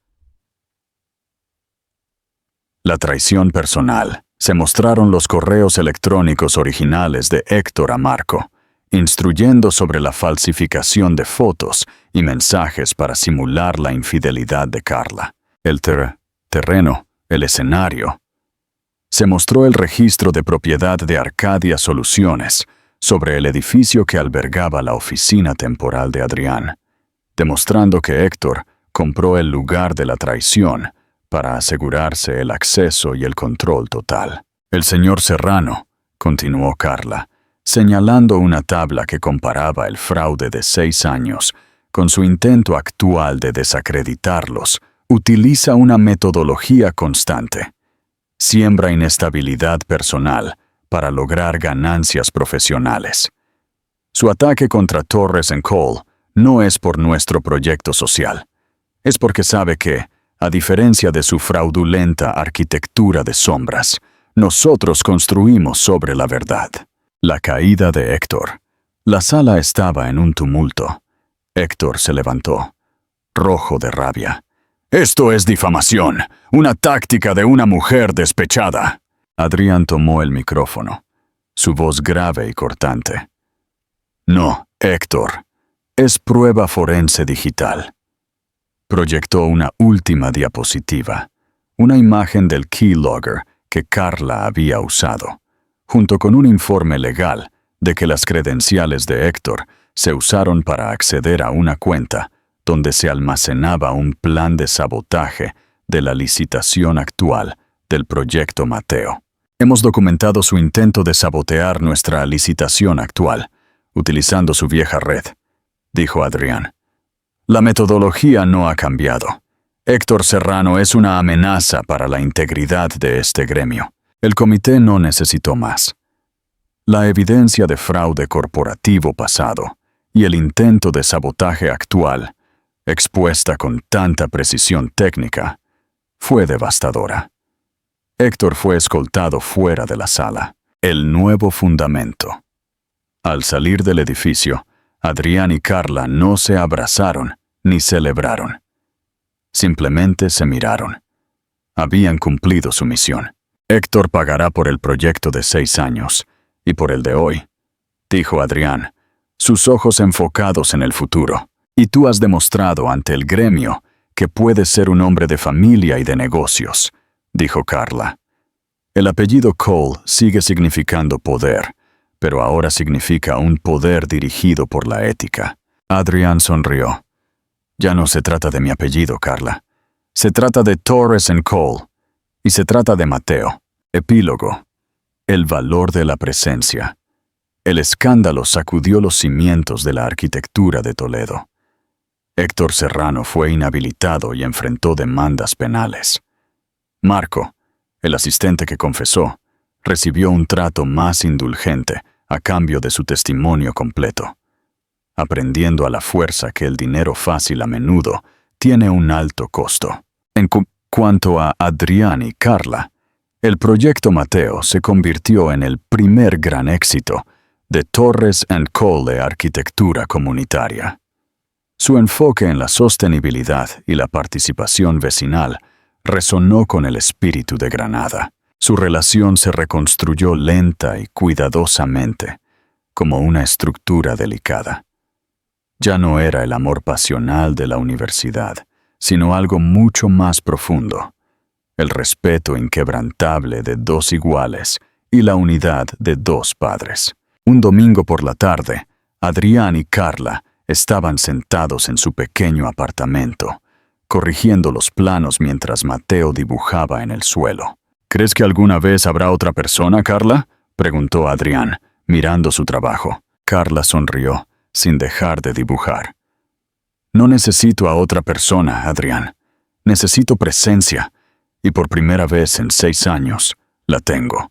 La traición personal. Se mostraron los correos electrónicos originales de Héctor a Marco, instruyendo sobre la falsificación de fotos y mensajes para simular la infidelidad de Carla. El terreno, el escenario. Se mostró el registro de propiedad de Arcadia Soluciones sobre el edificio que albergaba la oficina temporal de Adrián, demostrando que Héctor compró el lugar de la traición para asegurarse el acceso y el control total. El señor Serrano, continuó Carla, señalando una tabla que comparaba el fraude de 6 años con su intento actual de desacreditarlos, utiliza una metodología constante. Siembra inestabilidad personal para lograr ganancias profesionales. Su ataque contra Torres & Cole no es por nuestro proyecto social. Es porque sabe que, a diferencia de su fraudulenta arquitectura de sombras, nosotros construimos sobre la verdad. La caída de Héctor. La sala estaba en un tumulto. Héctor se levantó, rojo de rabia. «Esto es difamación, una táctica de una mujer despechada». Adrián tomó el micrófono, su voz grave y cortante. «No, Héctor, es prueba forense digital». Proyectó una última diapositiva, una imagen del keylogger que Carla había usado, junto con un informe legal de que las credenciales de Héctor se usaron para acceder a una cuenta donde se almacenaba un plan de sabotaje de la licitación actual del proyecto Mateo. Hemos documentado su intento de sabotear nuestra licitación actual, utilizando su vieja red, dijo Adrián. La metodología no ha cambiado. Héctor Serrano es una amenaza para la integridad de este gremio. El comité no necesitó más. La evidencia de fraude corporativo pasado y el intento de sabotaje actual, expuesta con tanta precisión técnica, fue devastadora. Héctor fue escoltado fuera de la sala. El nuevo fundamento. Al salir del edificio, Adrián y Carla no se abrazaron ni celebraron. Simplemente se miraron. Habían cumplido su misión. Héctor pagará por el proyecto de 6 años y por el de hoy, dijo Adrián, sus ojos enfocados en el futuro. Y tú has demostrado ante el gremio que puedes ser un hombre de familia y de negocios, dijo Carla. El apellido Cole sigue significando poder, pero ahora significa un poder dirigido por la ética. Adrián sonrió. Ya no se trata de mi apellido, Carla. Se trata de Torres & Cole. Y se trata de Mateo. Epílogo. El valor de la presencia. El escándalo sacudió los cimientos de la arquitectura de Toledo. Héctor Serrano fue inhabilitado y enfrentó demandas penales. Marco, el asistente que confesó, recibió un trato más indulgente a cambio de su testimonio completo, aprendiendo a la fuerza que el dinero fácil a menudo tiene un alto costo. En cuanto a Adrián y Carla, el proyecto Mateo se convirtió en el primer gran éxito de Torres & Cole Arquitectura Comunitaria. Su enfoque en la sostenibilidad y la participación vecinal resonó con el espíritu de Granada. Su relación se reconstruyó lenta y cuidadosamente, como una estructura delicada. Ya no era el amor pasional de la universidad, sino algo mucho más profundo, el respeto inquebrantable de dos iguales y la unidad de dos padres. Un domingo por la tarde, Adrián y Carla estaban sentados en su pequeño apartamento, corrigiendo los planos mientras Mateo dibujaba en el suelo. ¿Crees que alguna vez habrá otra persona, Carla?, preguntó Adrián, mirando su trabajo. Carla sonrió, sin dejar de dibujar. No necesito a otra persona, Adrián. Necesito presencia, y por primera vez en 6 años, la tengo.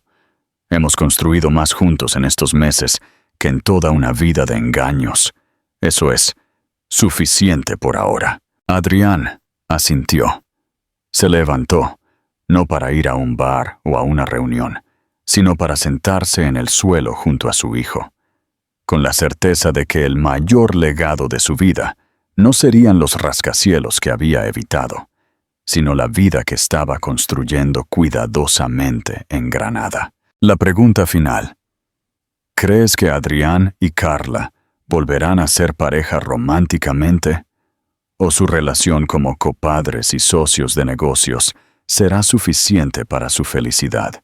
Hemos construido más juntos en estos meses que en toda una vida de engaños. Eso es suficiente por ahora. Adrián asintió. Se levantó, no para ir a un bar o a una reunión, sino para sentarse en el suelo junto a su hijo, con la certeza de que el mayor legado de su vida no serían los rascacielos que había evitado, sino la vida que estaba construyendo cuidadosamente en Granada. La pregunta final: ¿crees que Adrián y Carla volverán a ser pareja románticamente? ¿O su relación como copadres y socios de negocios será suficiente para su felicidad?